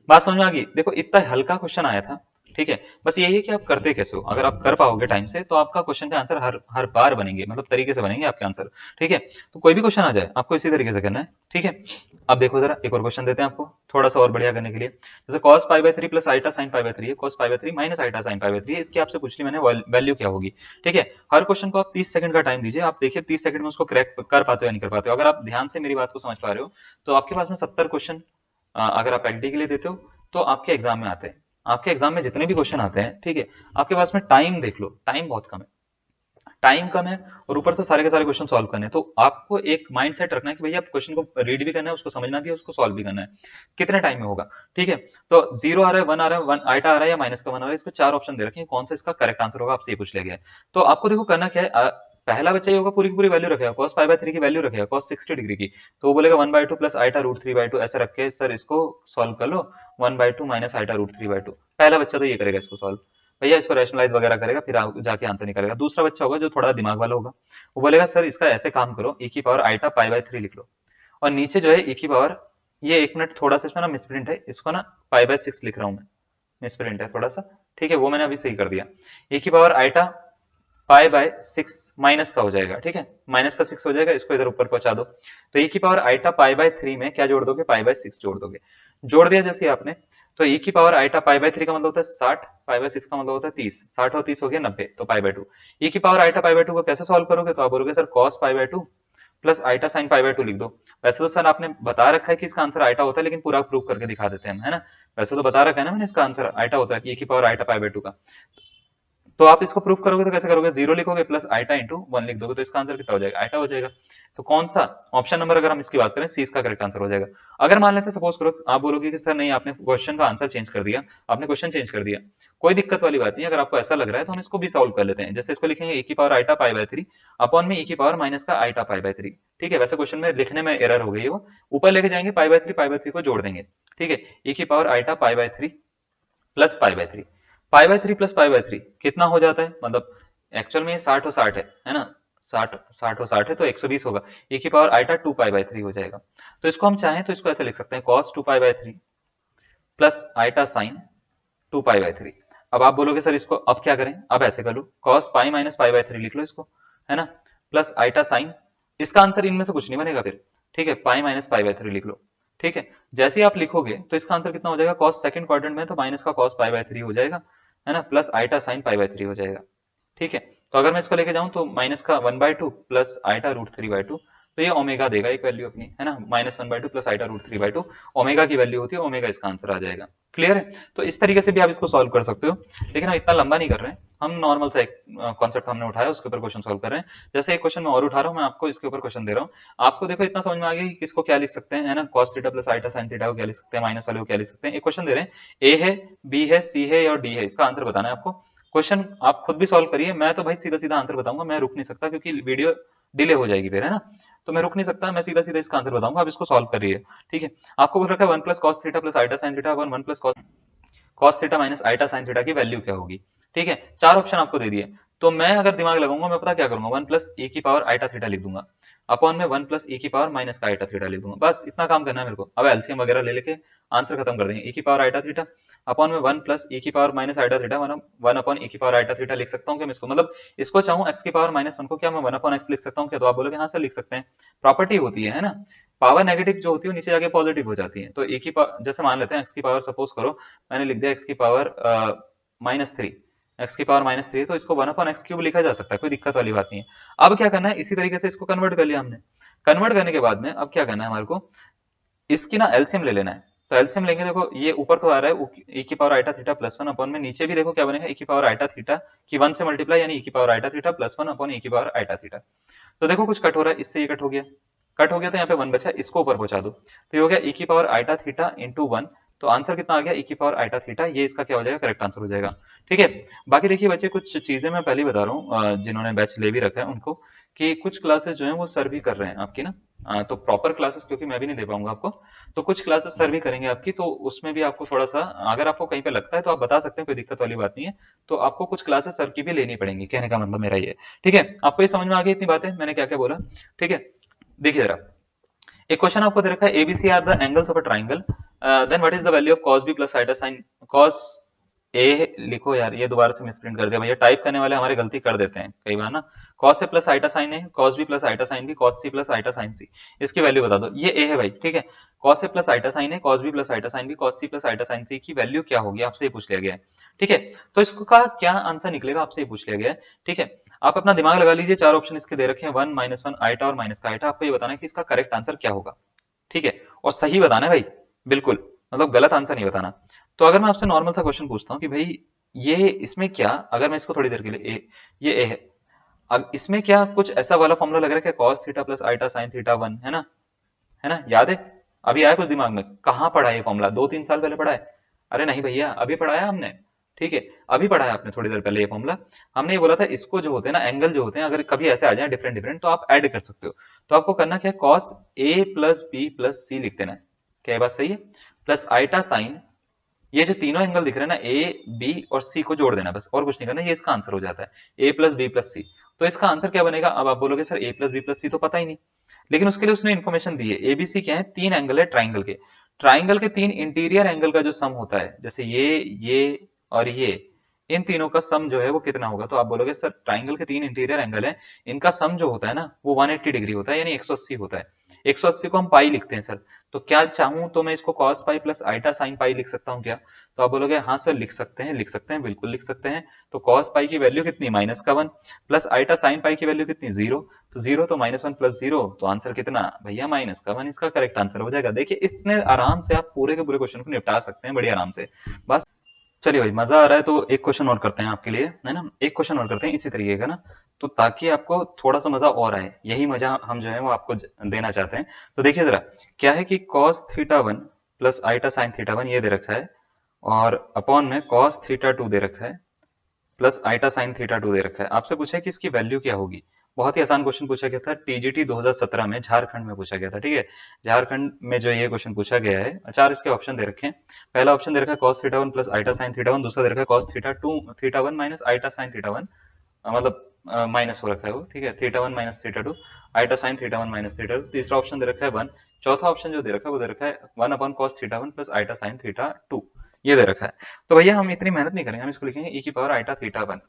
बात समझ में आ गई? देखो इतना हल्का क्वेश्चन आया था, ठीक है, बस यही है कि आप करते कैसे हो। अगर आप कर पाओगे टाइम से तो आपका क्वेश्चन का आंसर हर हर बार बनेंगे, मतलब तरीके से बनेंगे आपके आंसर। ठीक है, तो कोई भी क्वेश्चन आ जाए आपको इसी तरीके से करना है। ठीक है, अब देखो जरा एक और क्वेश्चन देते हैं आपको थोड़ा सा और बढ़िया करने के लिए। जैसे cos pi by 3 plus iota sine pi by 3 है, cos pi by 3 minus iota sine pi by 3 है, इसकी आपसे पूछ ली मैंने वैल्यू क्या होगी। ठीक है, हर क्वेश्चन को आप 30 सेकंड का टाइम दीजिए, आप देखिए 30 सेकंड में उसको क्रैक कर पाते हो या नहीं कर पाते हो। अगर आप ध्यान से मेरी बात को समझ पा रहे हो तो आपके पास में 70 क्वेश्चन अगर आप एलडी के लिए देते हो तो आपके एग्जाम में आते हैं। आपके एग्जाम में जितने भी क्वेश्चन आते हैं, ठीक है, आपके पास में टाइम देख लो, टाइम बहुत कम है, टाइम कम है और ऊपर से सारे के सारे क्वेश्चन सॉल्व करने हैं। तो आपको एक माइंड सेट रखना है कि भैया क्वेश्चन को रीड भी करना है, उसको समझना भी है, उसको सॉल्व भी करना है। कितने टाइम में होगा? ठीक है, तो 0 आ रहा है, 1 आ रहा है, 1 आइटा आ रहा है या माइनस का 1 आ रहा है, इसको 4 ऑप्शन दे रखे हैं, कौन सा इसका करेक्ट आंसर होगा आपसे ये पूछ लिया गया है। तो आपको देखो करना क्या है, पहला बच्चा ये होगा पूरी की पूरी वैल्यू रखेगा, cos पाई बाय 3 की वैल्यू रखेगा, cos 60 डिग्री की, तो वो बोलेगा 1/2 प्लस आइटा रूट 3/2 ऐसे रख के सर इसको सॉल्व कर लो, 1/2 माइनस आइटा रूट 3/2। पहला बच्चा तो ये करेगा इसको सॉल्व, भैया इसको रैशनलाइज वगैरह करेगा, फिर जाके आंसर निकालेगा। दूसरा बच्चा होगा जो थोड़ा दिमाग वाला होगा, वो बोलेगा सर इसका ऐसे काम करो, e की पावर आइटा पाई बाय 3 लिख लो, और नीचे जो है e की पावर, ये 1 मिनट थोड़ा सा इसमें ना मिसप्रिंट है, इसको ना पाई बाय 6 लिख रहा हूं मैं, मिसप्रिंट है थोड़ा सा। ठीक है, वो मैंने अभी सही कर दिया। e की power iota pi by 6 minus का हो जाएगा, ठीक है, माइनस का 6 हो जाएगा, इसको इधर ऊपर पहुंचा दो। तो e की पावर आइटा पाई बाय 3 में क्या जोड़ दोगे? पाई बाय 6 जोड़ दोगे। जोड़ दिया जैसे आपने, तो e की पावर आइटा पाई बाय 3 का मतलब होता है 60, पाई बाय 6 का मतलब होता है 30, 60 और 30 हो गया 90, तो पाई बाय 2। e की पावर आइटा पाई बाय 2 को कैसे सॉल्व करोगे? तो आप बोलोगे sir cos pi by 2 plus iota sine pi by 2 लिख दो। वैसे तो सर आपने बता रखा है कि इसका आंसर आइटा होता है, लेकिन पूरा प्रूव करके दिखा देते हैं हम, है ना। वैसे तो बता रखा है ना मैंने, इसका आंसर आइटा होता है कि e की पावर आइटा पाई बाय 2 का। तो आप इसको प्रूफ करोगे तो कैसे करोगे? 0 लिखोगे प्लस आइटा इंटू 1 लिख दोगे, तो इसका आंसर कितना हो जाएगा? आइटा हो जाएगा। तो कौन सा ऑप्शन नंबर, अगर हम इसकी बात करें, सी इसका करेक्ट आंसर हो जाएगा। अगर मान लेते सपोज करो आप बोलोगे कि सर नहीं, आपने क्वेश्चन का आंसर चेंज कर दिया, आपने क्वेश्चन चेंज कर दिया, कोई दिक्कत वाली बात नहीं। अगर आपको ऐसा लग रहा है तो हम इसको भी सॉल्व कर लेते हैं। जैसे इसको लिखेंगे e की power iota pi by 3 upon में e की पावर माइनस का आइटा पाई बाय 3। ठीक है, वैसे क्वेश्चन में लिखने में एरर हो गई है, वो ऊपर लेके जाएंगे पाई बाय 3 को जोड़ देंगे। ठीक है, e की power iota pi by 3 plus pi by 3, pi by 3 plus pi by 3 कितना हो जाता है? मतलब एक्चुअल में ये 60 और 60 है ना, 60 और 60 है तो 120 होगा। e की पावर आइटा 2 पाई बाय 3 हो जाएगा। तो इसको हम चाहें तो इसको ऐसे लिख सकते हैं, cos 2 pi by 3 plus iota sine 2 pi by 3। अब आप बोलोगे सर इसको अब क्या करें? अब ऐसे कर लो, cos pi minus pi by 3 लिख लो इसको, है ना, प्लस आइटा साइन, इसका आंसर इनमें से कुछ नहीं बनेगा फिर। ठीक है, पाई माइनस पाई बाय 3 लिख लो। ठीक है, जैसे ही आप लिखोगे तो इसका आंसर कितना हो जाएगा? cos सेकंड क्वाड्रेंट में तो माइनस का cos पाई बाय 3 हो जाएगा, है ना, plus iota sine pi by 3 हो जाएगा। ठीक है, तो अगर मैं इसको लेके जाऊं तो माइनस का 1/2 प्लस आइटा रूट 3/2, तो ये ओमेगा देगा एक वैल्यू अपनी, है ना, minus 1/2 plus iota root 3/2 omega की वैल्यू होती है, ओमेगा इसका आंसर आ जाएगा। क्लियर है? तो इस तरीके से भी आप इसको सॉल्व कर सकते हो, लेकिन हम इतना लंबा नहीं कर रहे हैं, हम नॉर्मल सा एक कॉन्सेप्ट हमने उठाया उसके ऊपर क्वेश्चन सॉल्व कर रहे हैं। जैसे एक क्वेश्चन मैं और उठा रहा हूँ, मैं आपको इसके ऊपर क्वेश्चन दे रहा हूँ। आपको देखो इतना समझ में आ गया कि किसको क्या लिख सकते हैं, है ना, cos theta plus iota sine theta को क्या लिख सकते हैं, माइनस वाले को क्या लिख सकते हैं। एक क्वेश्चन दे रहे हैं, ए है, बी है, सी है और डी है, इसका आंसर बताना है आपको। क्वेश्चन आप खुद भी सॉल्व करिए, मैं तो भाई सीधा सीधा आंसर बताऊंगा, मैं रुक नहीं सकता क्योंकि वीडियो डिले हो जाएगी फिर, है ना, तो मैं रुक नहीं सकता, मैं सीधा सीधा इसका आंसर बताऊंगा, आप इसको सॉल्व करिए। ठीक है, आपको बोल रखा है 1 plus cos theta plus iota sine theta अपन 1 plus cos theta minus iota sine theta की वैल्यू क्या होगी। ठीक है, चार ऑप्शन आपको दे दिए, तो मैं अगर दिमाग लगाऊंगा मैं पता क्या करूंगा, 1 प्लस ए की पावर आइटा थीटा लिख दूंगा, अपॉन में 1 प्लस ए की पावर माइनस का आइटा थीटा लिख दूंगा, बस इतना काम करना है मेरे को। अब एलसीएम वगैरह ले लेके आंसर खत्म कर देंगे। ए की पावर आइटा थीटा अपॉन में 1 प्लस ए की power minus iota theta, 1 upon e की पावर आइटा थीटा लिख सकता हूँ क्या मैं इसको? मतलब इसको चाहूँ एक्स की पावर माइनस 1 को क्या मैं 1 अपॉन एक्स लिख सकता हूँ क्या? तो आप बोलोगे हाँ सर लिख सकते हैं, प्रॉपर्टी होती है ना, पावर नेगेटिव जो होती है नीचे जाके पॉजिटिव हो जाती है। तो ए की पावर, जैसे मान लेते हैं एक्स की पावर, सपोज करो मैंने लिख दिया एक्स की पावर -3, एक्स की पावर -3, तो इसको 1 अपॉन एक्स क्यूब लिखा जा सकता है, कोई दिक्कत वाली बात नहीं है। अब क्या करना है, इसी तरीके से इसको कन्वर्ट कर लिया हमने, कन्वर्ट करने के बाद में अब क्या करना है हमारे को, इसकी ना एलसीएम ले लेना है। तो एलसीएम लेंगे, देखो ये ऊपर तो आ रहा है e की power iota theta plus 1 upon में, नीचे भी देखो क्या बनेगा, e की पावर आइटा थीटा की 1 से मल्टीप्लाई, यानी e की power iota theta plus 1 upon e की पावर आइटा थीटा। तो देखो कुछ कट हो रहा है, इससे ये कट हो गया, कट हो गया तो यहाँ पे 1 बचा, इसको ऊपर पहुंचा दो, तो ये हो गया e की पावर आइटा थीटा इंटू 1। तो आंसर कितना आ गया, e की पावर आइटा थीटा, ये इसका क्या हो जाएगा, करेक्ट आंसर हो जाएगा। ठीक है, बाकी देखिए बच्चे कुछ चीजें मैं पहले ही बता रहा हूँ, जिन्होंने बैच ले भी रखा है उनको, कि कुछ क्लासेस जो है वो सर भी कर रहे हैं आपकी ना, तो प्रॉपर क्लासेस क्योंकि मैं भी नहीं दे पाऊंगा आपको, तो कुछ क्लासेस सर भी करेंगे आपकी, तो उसमें भी आपको थोड़ा सा, अगर आपको कहीं पे लगता है तो आप बता सकते हैं, कोई दिक्कत वाली बात नहीं है। तो आपको कुछ क्लासेस सर की भी लेनी पड़ेंगी, कहने का मतलब मेरा ये है। ठीक है, आपको ये समझ में आ गई इतनी बातें मैंने क्या क्या बोला? ठीक है, देखिए जरा एक क्वेश्चन आपको दे रखा है, ABC are the angles of a triangle, then what is the value of cos b plus iota sine cos A लिखो यार, ये दोबारा से मिसप्रिंट कर दिया भैया, टाइप करने वाले हमारे गलती कर देते हैं कई बार ना। Cos A plus iota sine A, cos B plus iota sine B, cos C plus iota sine C, इसकी वैल्यू बता दो। ये ए है भाई, ठीक है। Cos A plus iota sine A, cos B plus iota sine B, cos C plus iota sine C की value क्या होगी, आपसे ये पूछ लिया गया है, ठीक है। तो इसको का क्या आंसर निकलेगा, आपसे ये पूछ लिया गया है, ठीक है। आप अपना दिमाग लगा लीजिए, चार ऑप्शन इसके दे रखे हैं, 1 -1 आइटा और माइनस का आइटा, आपको ये बताना है कि इसका करेक्ट आंसर क्या होगा, ठीक है। और सही बताना है भाई, बिल्कुल, मतलब गलत आंसर नहीं बताना। तो अगर मैं आपसे नॉर्मल सा क्वेश्चन पूछता हूँ कि भाई ये इसमें क्या, अगर मैं इसको थोड़ी देर के लिए ए, ये ए है, अब इसमें क्या कुछ ऐसा वाला फॉर्मूला लग रहा है कि cos theta plus iota sine theta 1, है ना, याद है? अभी आया कुछ दिमाग में? कहाँ पढ़ा है ये फॉर्मूला, 2-3 साल पहले पढ़ा है? अरे नहीं भैया, अभी पढ़ाया हमने, ठीक है। अभी पढ़ा है आपने थोड़ी देर पहले ये फॉर्मूला। हमने ये बोला था इसको जो होते हैं ना, एंगल जो होते हैं, अगर कभी ऐसे आ जाए डिफरेंट डिफरेंट, तो आप ऐड कर सकते हो। तो आपको करना क्या है, cos A plus B plus सी लिख देना है, क्या ये बात सही है? प्लस आइटा साइन, ये जो तीनों एंगल दिख रहे हैं ना, ए बी और सी को जोड़ देना बस, और कुछ नहीं करना, ये इसका आंसर हो जाता है, ए प्लस बी प्लस सी। तो इसका आंसर क्या बनेगा? अब आप बोलोगे सर ए प्लस बी प्लस सी तो पता ही नहीं, लेकिन उसके लिए उसने इन्फॉर्मेशन दी है। एबीसी क्या है? तीन एंगल है ट्राइंगल के, ट्राइंगल के तीन इंटीरियर एंगल का जो सम होता है, जैसे ये और ये, इन तीनों का सम जो है वो कितना होगा? तो आप बोलोगे सर ट्राइंगल के तीन इंटीरियर एंगल है, इनका सम जो होता है ना वो 180 डिग्री होता है, यानी 180 होता है। 180 को हम पाई लिखते हैं सर। तो क्या चाहूं तो मैं इसको cos pi plus iota sine pi लिख सकता हूं क्या? तो आप बोलोगे हाँ सर लिख सकते हैं, लिख सकते हैं, बिल्कुल लिख सकते हैं। तो cos पाई की वैल्यू कितनी? -1 प्लस आइटा साइन पाई की वैल्यू कितनी? 0। तो 0 तो -1 प्लस 0, तो आंसर कितना भैया? -1, इसका करेक्ट आंसर हो जाएगा। देखिए इतने आराम से आप पूरे के पूरे क्वेश्चन को निपटा सकते हैं, बड़ी आराम से। बस चलिए भाई, मजा आ रहा है तो एक क्वेश्चन और करते हैं आपके लिए, है ना, एक क्वेश्चन और करते हैं इसी तरीके का ना, तो ताकि आपको थोड़ा सा मजा और आए, यही मजा हम जो है वो आपको देना चाहते हैं। तो देखिए जरा, क्या है कि cos theta 1 plus iota sine theta 1 ये दे रखा है, और अपॉन में cos थीटा 2 दे रखा है, प्लस आइटा साइन थीटा 2 दे रखा है। आपसे पूछा है कि इसकी वैल्यू क्या होगी। बहुत ही आसान क्वेश्चन पूछा गया था, टीजीटी 2017 में झारखंड में पूछा गया था, ठीक है। झारखंड में जो ये क्वेश्चन पूछा गया है, चार इसके ऑप्शन दे रखे हैं। पहला ऑप्शन दे रखा है cos theta 1 plus iota sine theta 1, दूसरा दे रखा है cos theta 2 theta 1 minus iota sine theta 1, मतलब माइनस हो रखा है वो, ठीक है, theta 1 minus theta 2, iota sine theta 1 minus theta 2, तीसरा ऑप्शन दे रखा है 1, चौथा ऑप्शन जो दे रखा है वो दे रखा है 1 upon cos theta 1 plus iota sine theta 2, ये दे रखा है। तो भैया हम इतनी मेहनत नहीं करेंगे, हम इसको लिखेंगे e की पावर आइटा थीटा 1,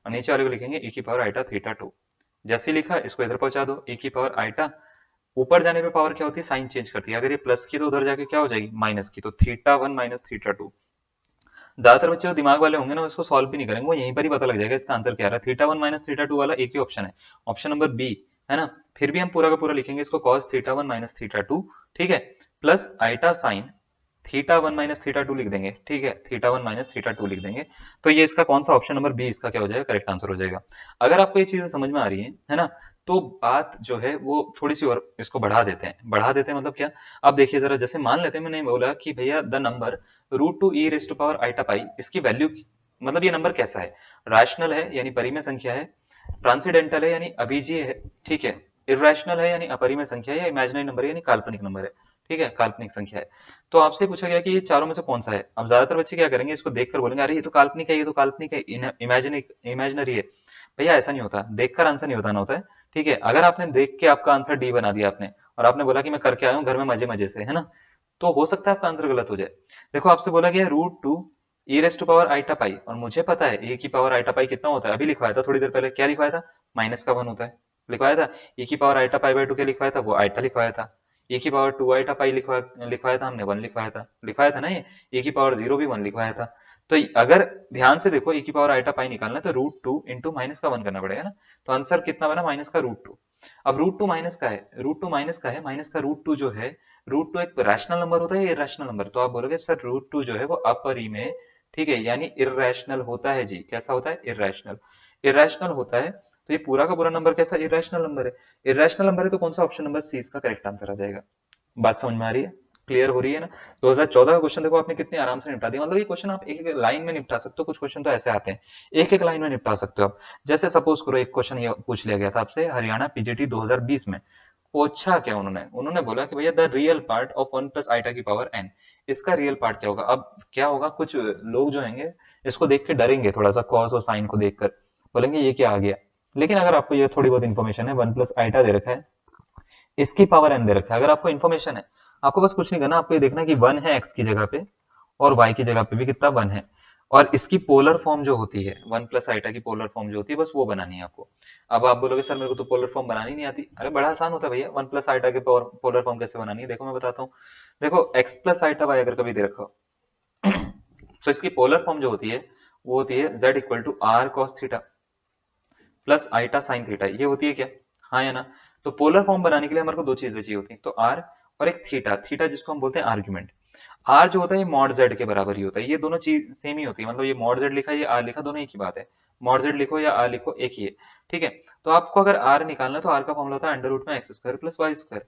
और नीचे वाले को लिखेंगे e की पावर आइटा थीटा 2। जैसे लिखा इसको इधर पहुंचा दो, e की पावर आइटा, ऊपर जाने पे पावर क्या होती है? साइन चेंज करती है, अगर ये प्लस की तो उधर जाके क्या हो जाएगी? माइनस की, तो थीटा 1 माइनस थीटा 2। ज्यादातर बच्चे जो दिमाग वाले होंगे ना वो इसको सॉल्व भी नहीं करेंगे, वो यहीं पर ही पता लग जाएगा इसका आंसर क्या है। थीटा 1 माइनस थीटा 2 वाला एक ही ऑप्शन है, ऑप्शन नंबर बी, है ना। फिर भी हम पूरा का पूरा लिखेंगे इसको cos थीटा 1 माइनस थीटा 2, ठीक है, plus iota sine theta 1 minus theta 2 लिख देंगे, ठीक है, थीटा 1 माइनस थीटा 2 लिख देंगे। तो ये इसका कौन सा ऑप्शन नंबर बी इसका क्या हो जाएगा? करेक्ट आंसर हो जाएगा। अगर आपको ये चीजें समझ में आ रही है ना, तो बात जो है वो थोड़ी सी और इसको बढ़ा देते हैं, बढ़ा देते हैं मतलब क्या? अब देखिए जरा, जैसे मान लेते हैं मैंने बोला कि भैया the number √2 e raise to power iota pi, इसकी वैल्यू, मतलब ये नंबर कैसा है? रैशनल है यानी परिमेय संख्या है, ट्रांसीडेंटल है यानी अभिजीय है, ठीक है, इरेशनल है यानी अपरिमेय संख्या है, या इमेजिनरी नंबर है यानी काल्पनिक नंबर है, ठीक है, काल्पनिक संख्या है। तो आपसे पूछा गया कि ये चारों में से कौन सा है। अब ज्यादातर बच्चे क्या करेंगे, इसको देखकर बोलेंगे अरे ये तो काल्पनिक है, ये तो काल्पनिक है, इमेजिनरी है। भैया ऐसा नहीं होता, देखकर आंसर नहीं बताना होता है, ठीक है। अगर आपने देख के आपका आंसर डी बना दिया आपने, और आपने बोला कि मैं करके आया हूँ घर में मजे मजे से, है ना, तो हो सकता है आपका आंसर गलत हो जाए। देखो आपसे बोला गया √2 e raise to power iota pi, और मुझे पता है e की पावर आइटा पाई कितना होता है, अभी लिखवाया था थोड़ी देर पहले, क्या लिखवाया था? -1 होता है, लिखवाया था। e की पावर आइटा पाई बाय 2 क्या लिखवाया था? वो आइटा लिखवाया था। e की पावर 2 आइटा पाई लिखवाया था हमने, 1 लिखवाया था ना, ये e की पावर 0 भी 1 लिखवाया था। तो अगर ध्यान से देखो, e की पावर आइटा पाई निकालना है तो √2 इंटू माइनस का 1 करना पड़ेगा ना, तो आंसर कितना बना? माइनस का √2। अब √2 माइनस का है, √2 माइनस का है, माइनस का √2 जो है, √2 एक रैशनल नंबर होता है या इरेशनल नंबर? तो आप बोलोगे सर √2 जो है वो अपरिमेय, ठीक है, यानी इरेशनल होता है जी। कैसा होता है? इरेशनल, इरेशनल होता है। तो ये पूरा का पूरा नंबर कैसा? इरेशनल नंबर है। इरेशनल नंबर है तो कौन सा ऑप्शन नंबर सी इसका करेक्ट आंसर आ जाएगा। बात समझ में आ रही है? क्लियर हो रही है ना? 2014 का क्वेश्चन देखो आपने कितने आराम से निपटा दिया, मतलब ये क्वेश्चन आप एक एक लाइन में निपटा सकते हो। कुछ क्वेश्चन तो ऐसे आते हैं एक एक लाइन में निपटा सकते हो आप। जैसे सपोज करो एक क्वेश्चन ये पूछ लिया गया था आपसे हरियाणा पीजीटी 2020 में, पूछा क्या उन्होंने? उन्होंने बोला कि भैया the real part of 1 plus iota की पावर n, इसका रियल पार्ट क्या होगा? अब क्या होगा, कुछ लोग जो होंगे इसको देख के डरेंगे थोड़ा सा, कॉस और साइन को देखकर बोलेंगे ये क्या आ गया। लेकिन अगर आपको ये थोड़ी बहुत इंफॉर्मेशन है, 1 प्लस आइटा दे रखा है, इसकी पावर n दे रखा है, अगर आपको इन्फॉर्मेशन है, आपको बस कुछ नहीं करना, आपको ये देखना है कि 1 है x की जगह पे और y की जगह पे भी कितना 1 है। और इसकी पोलर फॉर्म जो होती है, वन प्लस आइटा की पोलर फॉर्म जो होती है, बस वो बनानी है आपको। अब आप बोलोगे सर मेरे को तो पोलर फॉर्म बनानी नहीं आती। अरे बड़ा आसान होता है भैया, वन प्लस आइटा की पोलर फॉर्म कैसे बनानी है, देखो मैं बताता हूँ। देखो एक्स प्लस आइटा वाई अगर कभी दे रखा हो तो इसकी पोलर फॉर्म जो होती है वो होती है z equal to r cos theta plus iota sine theta, ये होती है क्या, हाँ या ना। तो पोलर फॉर्म बनाने के लिए हमारे को दो चीजें चाहिए होती हैं, तो आर और एक थीटा, थीटा जिसको हम बोलते हैं आर्ग्यूमेंट। आर जो होता है ये मॉड जेड के बराबर ही होता है, ये दोनों चीज सेम ही होती है, मतलब ये मॉड जेड लिखा है ये आर लिखा, दोनों एक ही बात है। मॉड जेड लिखो या आर लिखो एक ही है, ठीक है। तो आपको अगर आर निकालना है तो आर का फॉर्मूला होता है अंडर रूट में x square plus y square,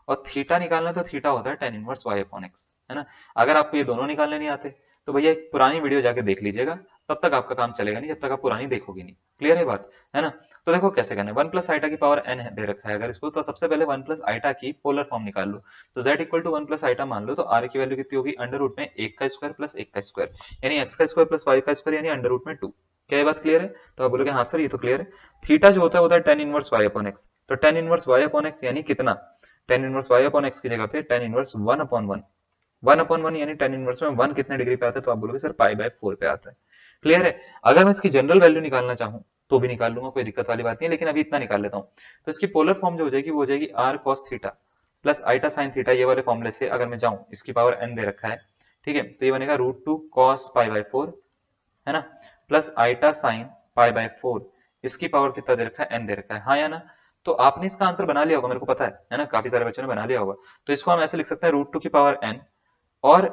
और थीटा निकालना है तो थीटा होता है tan inverse y upon x, है ना। अगर आपको ये दोनों निकालने नहीं आते तो भैया एक पुरानी वीडियो जाके देख लीजिएगा, तब तक आपका काम चलेगा नहीं जब तक आप पुरानी देखोगे नहीं। क्लियर है बात, है ना। तो देखो कैसे करना है, वन प्लस आइटा की पावर n दे रखा है अगर इसको, तो सबसे पहले वन प्लस आइटा की पोलर फॉर्म निकाल लो। तो z equal to one plus iota मान लो, तो r की वैल्यू कितनी होगी, अंडर रूट में एक का स्क्वायर प्लस एक का स्क्वायर, यानी एक्स का स्क्वायर प्लस वाई का स्क्वायर, यानी अंडर रूट में 2। क्या ये बात क्लियर है, तो आप बोलोगे हाँ सर ये तो क्लियर है। थीटा जो होता है होता है tan inverse y upon x, तो tan inverse y upon x यानी कितना, tan inverse y upon x की जगह पे tan इनवर्स 1 अपॉन 1, 1 अपॉन 1 यानी tan इनवर्स में 1 कितने डिग्री पे आता है, तो आप बोलोगे सर पाई बाय 4 पे आता है। क्लियर है। अगर मैं इसकी जनरल वैल्यू निकालना चाहूँ तो भी निकाल लूंगा, कोई दिक्कत वाली बात नहीं है, लेकिन अभी इतना निकाल लेता हूँ। तो इसकी पोलर फॉर्म जो हो जाएगी वो हो जाएगी r cos theta plus iota sine theta, ये वाले फॉर्मूले से अगर मैं जाऊं, इसकी पावर n दे रखा है, ठीक है, तो ये बनेगा root two cos pi by 4, है ना, plus iota sine pi by 4, इसकी पावर कितना दे रखा है, n दे रखा है, हाँ या ना। तो आपने इसका आंसर बना लिया होगा, मेरे को पता है ना, काफी सारे बच्चों ने बना लिया होगा। तो इसको हम ऐसे लिख सकते हैं रूट टू की पावर n और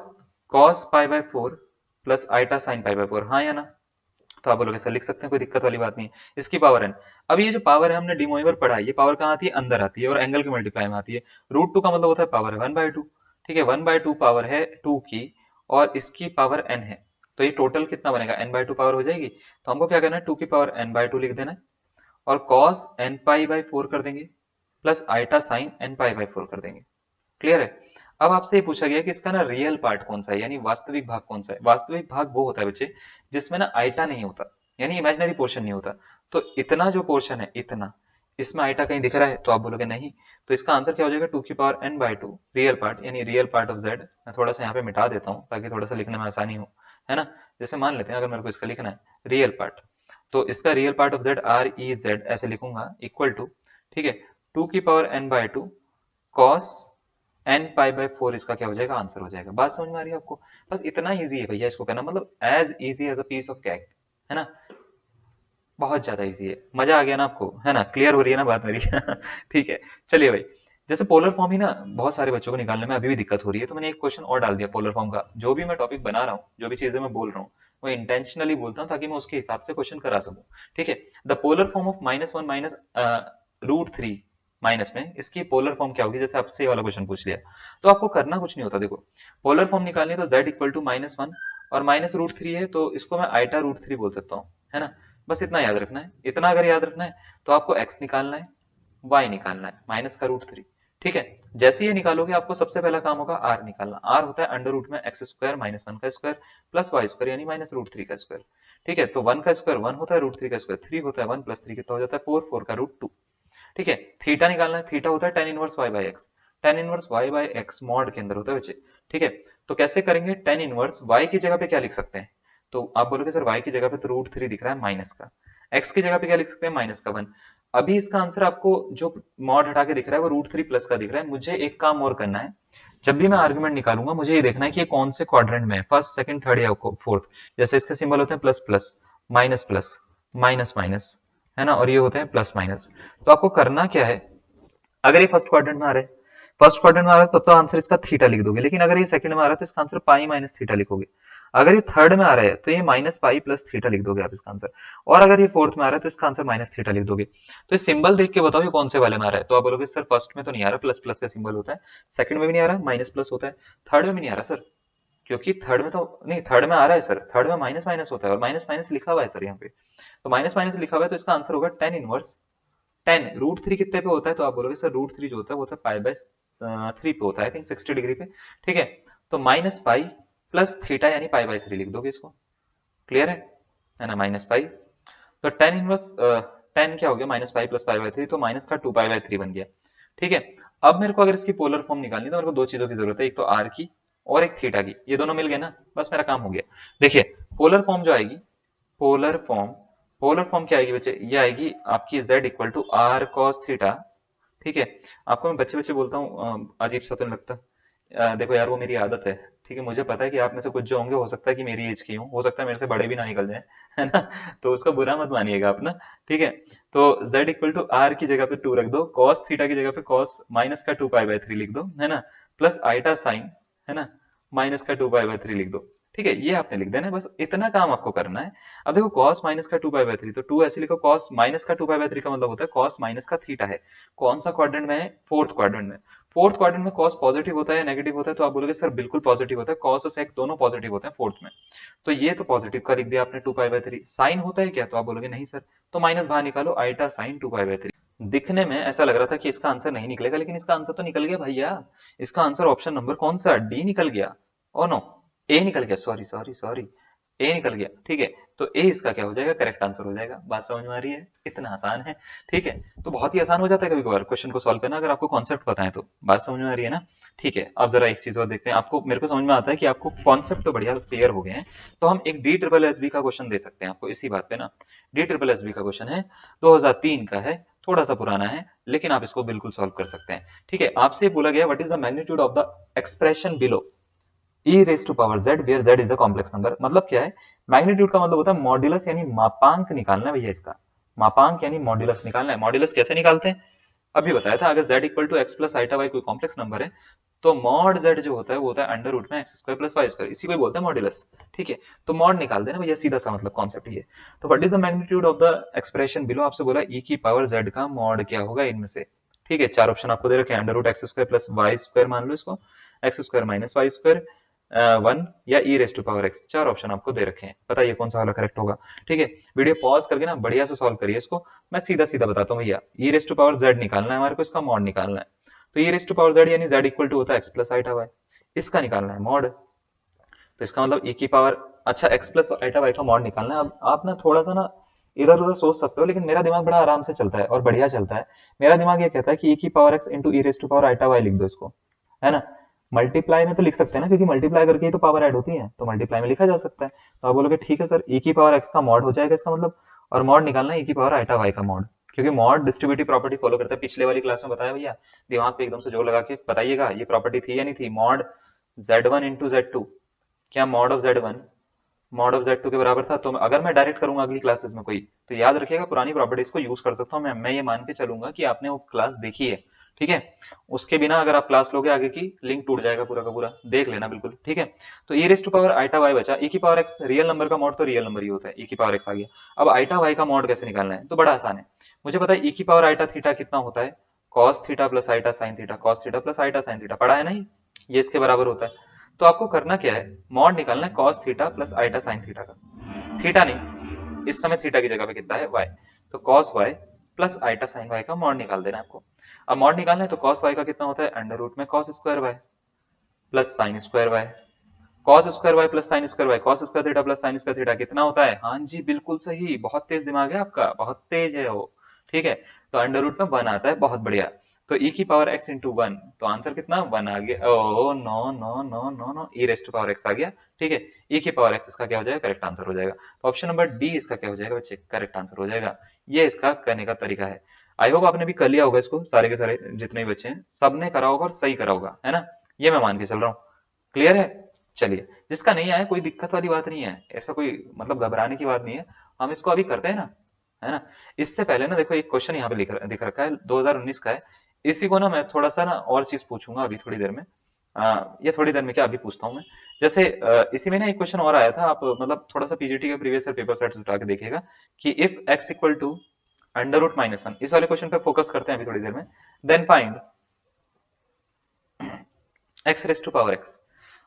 cos pi by 4 plus iota sine pi by 4, हाँ या ना। तो आप बोलोगे सर लिख सकते हैं, कोई दिक्कत वाली बात नहीं है। इसकी पावर n, अब ये जो पावर है हमने डिमोइवर पढ़ा है, ये पावर कहाँ आती है, अंदर आती है और एंगल के मल्टीप्लाई में आती है। रूट टू का मतलब होता है पावर है 1/2, ठीक है, 1/2 पावर है 2 की और इसकी पावर n है, तो ये टोटल कितना बनेगा, n/2 पावर हो जाएगी। तो हमको क्या करना है, 2 की पावर n/2 लिख देना है और cos n पाई बाई 4 कर देंगे plus iota sine n pi by 4 कर देंगे। क्लियर है। अब आपसे ये पूछा गया कि इसका ना रियल पार्ट कौन सा है, यानी वास्तविक भाग कौन सा है। वास्तविक भाग वो होता है बच्चे जिसमें ना आइटा नहीं होता, यानी इमेजिनरी पोर्शन नहीं होता। तो इतना जो पोर्शन है इतना, इसमें आइटा कहीं दिख रहा है, तो आप बोलोगे नहीं। तो इसका आंसर क्या हो जाएगा, 2 की पावर n/2 रियल पार्ट, यानी रियल पार्ट ऑफ z। मैं थोड़ा सा यहाँ पे मिटा देता हूँ ताकि थोड़ा सा लिखने में आसानी हो, है ना। जैसे मान लेते हैं अगर मेरे को इसका लिखना है रियल पार्ट, तो इसका real part of z REZ ऐसे लिखूंगा इक्वल टू, ठीक है, 2 की power n/2 cos n pi by 4, इसका क्या हो जाएगा, आंसर हो जाएगा। बात समझ में आ रही है आपको, बस इतना इजी है भैया इसको करना, मतलब as easy as a piece of cake, है ना, बहुत ज्यादा इजी है। मजा आ गया ना आपको, है ना, क्लियर हो रही है ना बात मेरी ठीक है। चलिए भाई, जैसे पोलर फॉर्म ही ना बहुत सारे बच्चों को निकालने में अभी भी दिक्कत हो रही है, तो मैंने एक क्वेश्चन और डाल दिया पोलर फॉर्म का। जो भी मैं टॉपिक बना रहा हूँ, जो भी चीजें मैं बोल रहा हूँ, वो इंटेंशनली बोलता हूँ ताकि मैं उसके हिसाब से क्वेश्चन करा सकूं। ठीक है, the polar form of -1 minus √3 minus में इसकी पोलर फॉर्म क्या होगी, जैसे आपसे ये वाला क्वेश्चन पूछ लिया, तो आपको करना कुछ नहीं होता। देखो पोलर फॉर्म निकालनी है तो z इक्वल टू -1 और -√3 है तो इसको मैं आइटा √3 बोल सकता हूँ, है ना। बस इतना याद रखना है, इतना अगर याद रखना है तो आपको x निकालना है, y निकालना है, माइनस का √3, ठीक है। जैसे ये निकालोगे आपको सबसे पहला काम होगा r निकालना। r होता है अंडर रूट में एक्स स्क्वायर माइनस 1 का स्क्वायर प्लस वाई स्क्वायर यानी -√3 का स्क्वायर, ठीक है। तो 1 का स्क्वायर 1 होता है, √3 का स्क्वायर 3 होता है, 1 प्लस 3 कितना हो जाता है 4, 4 का √2, ठीक है। थीटा निकालना है, थीटा होता है tan inverse y by x, tan inverse y by x mod के अंदर होता है बच्चे, ठीक है। तो कैसे करेंगे, tan इनवर्स y की जगह पे क्या लिख सकते हैं, तो आप बोलोगे सर y की जगह पे तो √3 दिख रहा है माइनस का, x की जगह पे क्या लिख सकते हैं, माइनस का 1। अभी इसका आंसर आपको जो मॉड हटा के दिख रहा है वो √3 प्लस का दिख रहा है। मुझे एक काम और करना है, जब भी मैं आर्गुमेंट निकालूंगा मुझे ये देखना है कि ये कौन से क्वाड्रेंट में है, फर्स्ट सेकंड थर्ड या फोर्थ। जैसे इसके सिंबल होते हैं plus plus, minus plus, minus minus, है ना, और ये होते हैं प्लस माइनस। तो आपको करना क्या है, अगर ये फर्स्ट क्वाड्रेंट में आ रहा है, फर्स्ट क्वाड्रेंट में आ रहा है तब तो आंसर इसका थीटा लिख दोगे, लेकिन अगर ये सेकंड में आ रहा है तो इसका आंसर पाई माइनस थीटा लिखोगे। अगर ये थर्ड में आ रहा है तो ये माइनस पाई प्लस थीटा लिख दोगे आप इसका आंसर, और अगर ये फोर्थ में आ रहा है तो इसका आंसर माइनस थीटा लिख दोगे। तो इस सिंबल देख के बताओ ये कौन से वाले में आ रहा है, तो आप बोलोगे सर फर्स्ट में तो नहीं आ रहा, प्लस प्लस का सिंबल होता है, सेकंड में भी नहीं आ रहा, माइनस प्लस होता है, थर्ड में भी नहीं आ रहा सर, क्योंकि थर्ड में तो नहीं, थर्ड में आ रहा है सर, थर्ड में माइनस माइनस होता है और माइनस माइनस लिखा हुआ है सर यहाँ पे, तो माइनस माइनस लिखा हुआ है तो इसका आंसर होगा tan इनवर्स 10 √3 कितने पे होता है, तो आप बोलोगे सर √3 जो होता है वो होता है पाई बाय 3 पे होता है, आई थिंक 60 डिग्री पे, ठीक है। तो माइनस पाई प्लस थीटा यानी पाई बाय 3 लिख दोगे इसको। क्लियर है ना, माइनस पाई, तो tan इनवर्स 10 क्या हो गया, minus pi plus pi by 3, तो माइनस का 2 पाई बाय 3 बन गया, ठीक है। अब मेरे को अगर इसकी पोलर फॉर्म निकालनी है तो मेरे को दो चीजों की जरूरत है, एक तो r की और एक थीटा की, ये दोनों मिल गए ना, बस मेरा काम हो गया। देखिए पोलर फॉर्म जो आएगी, पोलर फॉर्म, पोलर फॉर्म क्या आएगी बच्चे, ये आएगी आपकी z equal to r cos theta. ठीक है, आपको मैं बच्चे बच्चे बोलता हूँ, अजीब सा तो नहीं लगता? देखो यार वो मेरी आदत है, ठीक है, मुझे पता है कि आप में से कुछ जो होंगे हो सकता है कि मेरी एज के हो सकता है मेरे से बड़े भी ना निकल जाए, है ना, तो उसका बुरा मत मानिएगा आप ना। ठीक है, तो z इक्वल टू आर की जगह पे 2 रख दो, cos थीटा की जगह पे cos माइनस का 2 पाई बाय 3 लिख दो, है ना, प्लस आइटा साइन, है ना, माइनस का 2 पाई बाय 3 लिख दो। ठीक है, ये आपने लिख देना है, बस इतना काम आपको करना है। अब देखो cos माइनस का 2 पाई बाय 3, तो 2 ऐसे लिखो, cos माइनस का 2 पाई बाय 3 का मतलब होता है cos माइनस का थीटा है। कौन सा क्वाड्रेंट में है, फोर्थ क्वाड्रेंट में। फोर्थ क्वाड्रेंट में cos पॉजिटिव होता है या नेगेटिव होता है, तो आप बोलोगे सर बिल्कुल पॉजिटिव होता है, cos और sec दोनों पॉजिटिव होते हैं फोर्थ में। तो ये तो पॉजिटिव का लिख दिया आपने 2 पाई बाय 3। साइन होता है क्या, तो आप बोलोगे नहीं सर, तो माइनस बाहर निकालो, आइटा साइन 2 पाई बाय 3। दिखने में ऐसा लग रहा था कि इसका आंसर नहीं निकलेगा, लेकिन इसका आंसर तो निकल गया भैया। इसका आंसर ऑप्शन नंबर कौन सा, डी निकल गया। ओ नो, ए निकल गया, सॉरी सॉरी सॉरी, ए निकल गया। ठीक है, तो ए इसका क्या हो जाएगा, करेक्ट आंसर हो जाएगा। बात समझ में आ रही है, इतना आसान है। ठीक है, तो बहुत ही आसान हो जाता है कभी कभार क्वेश्चन को सॉल्व करना, अगर आपको कॉन्सेप्ट पता है तो। बात समझ में आ रही है ना। ठीक है, अब जरा एक चीज और देखते हैं, आपको मेरे को समझ में आता है कि आपको कॉन्सेप्ट तो बढ़िया क्लियर हो गए हैं। तो हम एक डी ट्रिपल एस बी का क्वेश्चन दे सकते हैं आपको इसी बात पे ना। डी ट्रिपल एस बी का क्वेश्चन है, 2003 का है, थोड़ा सा पुराना है, लेकिन आप इसको बिल्कुल सॉल्व कर सकते हैं। ठीक है, आपसे बोला गया what is the magnitude of the expression below e raise to power z where z is a complex number. मतलब क्या है, मैग्नीट्यूड का मतलब होता है मॉड्यूलस, यानी मापांक निकालना है भैया इसका। मापांक यानी मॉड्यूलस निकालना है। मॉड्यूलस कैसे निकालते हैं, अभी बताया था, अगर z equal to x plus iota y कोई कॉम्प्लेक्स नंबर है, तो मॉड z जो होता है वो होता है अंडर रूट में x square plus y square, इसी को ही बोलते हैं मॉड्यूलस। ठीक है, तो मॉड निकाल देना भैया, सीधा सा मतलब कॉन्सेप्ट ये। तो what is the magnitude of the expression below, आपसे बोला e की पावर z का मॉड क्या होगा इनमें से। ठीक है, चार ऑप्शन आपको दे रखे हैं, under root x square plus y square मान लो इसको, x square minus y square, 1 या e raise to power x, चार ऑप्शन आपको दे रखे हैं, बताइए कौन सा वाला करेक्ट होगा। ठीक है, वीडियो पॉज करके ना बढ़िया से सॉल्व करिए इसको। मैं सीधा सीधा बताता हूँ भैया, ई रेस टू पावर जेड निकालना है हमारे को, इसका मॉड निकालना है। तो e raise to power Z यानी जेड इक्वल टू होता है एक्स प्लस आइटा वाई, इसका निकालना है मॉड। तो इसका मतलब ई की पावर, अच्छा एक्स प्लस आइटा वाई का मॉड निकालना है। अब आप ना थोड़ा सा ना इधर उधर सोच सकते हो, लेकिन मेरा दिमाग बड़ा आराम से चलता है और बढ़िया चलता है। मेरा दिमाग ये कहता है कि ई की power x into e raise to power iota y लिख दो इसको, है ना। मल्टीप्लाई में तो लिख सकते हैं ना, क्योंकि मल्टीप्लाई करके ही तो पावर ऐड होती है, तो मल्टीप्लाई में लिखा जा सकता है। तो आप बोलोगे ठीक है सर, ई की पावर एक्स का मॉड हो जाएगा इसका मतलब, और मॉड निकालना है ई की पावर आइटा वाई का मॉड, क्योंकि मॉड डिस्ट्रीब्यूटिव प्रॉपर्टी फॉलो करता है। पिछले वाली क्लास में बताया भैया, दिमाग पे एकदम से जोर लगा के बताइएगा, ये प्रॉपर्टी थी या नहीं थी, मॉड Z1 इंटू Z2, क्या mod of Z1 mod of Z2 के बराबर था। तो अगर मैं डायरेक्ट करूंगा अगली क्लासेस में कोई, तो याद रखिएगा पुरानी प्रॉपर्टीज को यूज कर सकता हूं मैं ये मान के चलूंगा कि आपने वो क्लास देखी है। ठीक है, उसके बिना अगर आप क्लास लोगे आगे की, लिंक टूट जाएगा पूरा का पूरा, देख लेना बिल्कुल। ठीक है, तो e raise to power iota y बचा, ई की पावर एक्स रियल नंबर का मॉड तो रियल नंबर ही होता है, ई की पावर एक्स आ गया। अब आइटा वाई का मॉड कैसे निकालना है, तो बड़ा आसान है। मुझे पता है ई की पावर आइटा थीटा कितना होता है, cos theta plus iota sine theta, cos theta plus iota sine theta, पढ़ा है नहीं, ये इसके बराबर होता है। तो आपको करना क्या है, मॉड निकालना है cos theta plus iota sine theta का। थीटा नहीं, इस समय थीटा की जगह पे कितना है, वाई, तो cos y plus iota sine y का मॉड निकाल देना है आपको। अब मॉड निकालना है तो कॉस वाई का कितना होता है, अंडर रूट में cos square y plus sine square y, cos square y plus sine square y, cos square theta plus sine square theta कितना होता है, हाँ जी बिल्कुल सही, बहुत तेज दिमाग है आपका, बहुत तेज है वो। ठीक है, तो अंडर रूट में 1 आता है, बहुत बढ़िया। तो e की पावर x इंटू 1, तो आंसर कितना 1 आ गया, oh no no no no no, e raise to power x आ गया। ठीक है, e की पावर x इसका क्या हो जाएगा, करेक्ट आंसर हो जाएगा। तो ऑप्शन नंबर डी इसका क्या हो जाएगा बच्चे, करेक्ट आंसर हो जाएगा। ये इसका करने का तरीका है। आई होप आपने भी कर लिया होगा इसको, सारे के सारे जितने भी बच्चे हैं सबने करा होगा और सही करा होगा, है ना, ये मैं मान के चल रहा हूँ। क्लियर है, चलिए, जिसका नहीं आया कोई दिक्कत वाली बात नहीं है, ऐसा कोई मतलब घबराने की बात नहीं है, हम इसको अभी करते हैं ना, है ना। इससे पहले ना देखो एक क्वेश्चन यहाँ पे दिख रखा है, 2019 का है। इसी को ना मैं थोड़ा सा ना और चीज पूछूंगा अभी थोड़ी देर में, ये थोड़ी देर में क्या, अभी पूछता हूँ मैं। जैसे इसी में ना एक क्वेश्चन और आया था, आप मतलब थोड़ा सा पीजीटी के प्रीवियस ईयर पेपर सेट्स उठा के देखिएगा कि if x equal to under root minus 1, इस वाले क्वेश्चन पे फोकस करते हैं अभी थोड़ी देर में। Then find x raise to power x,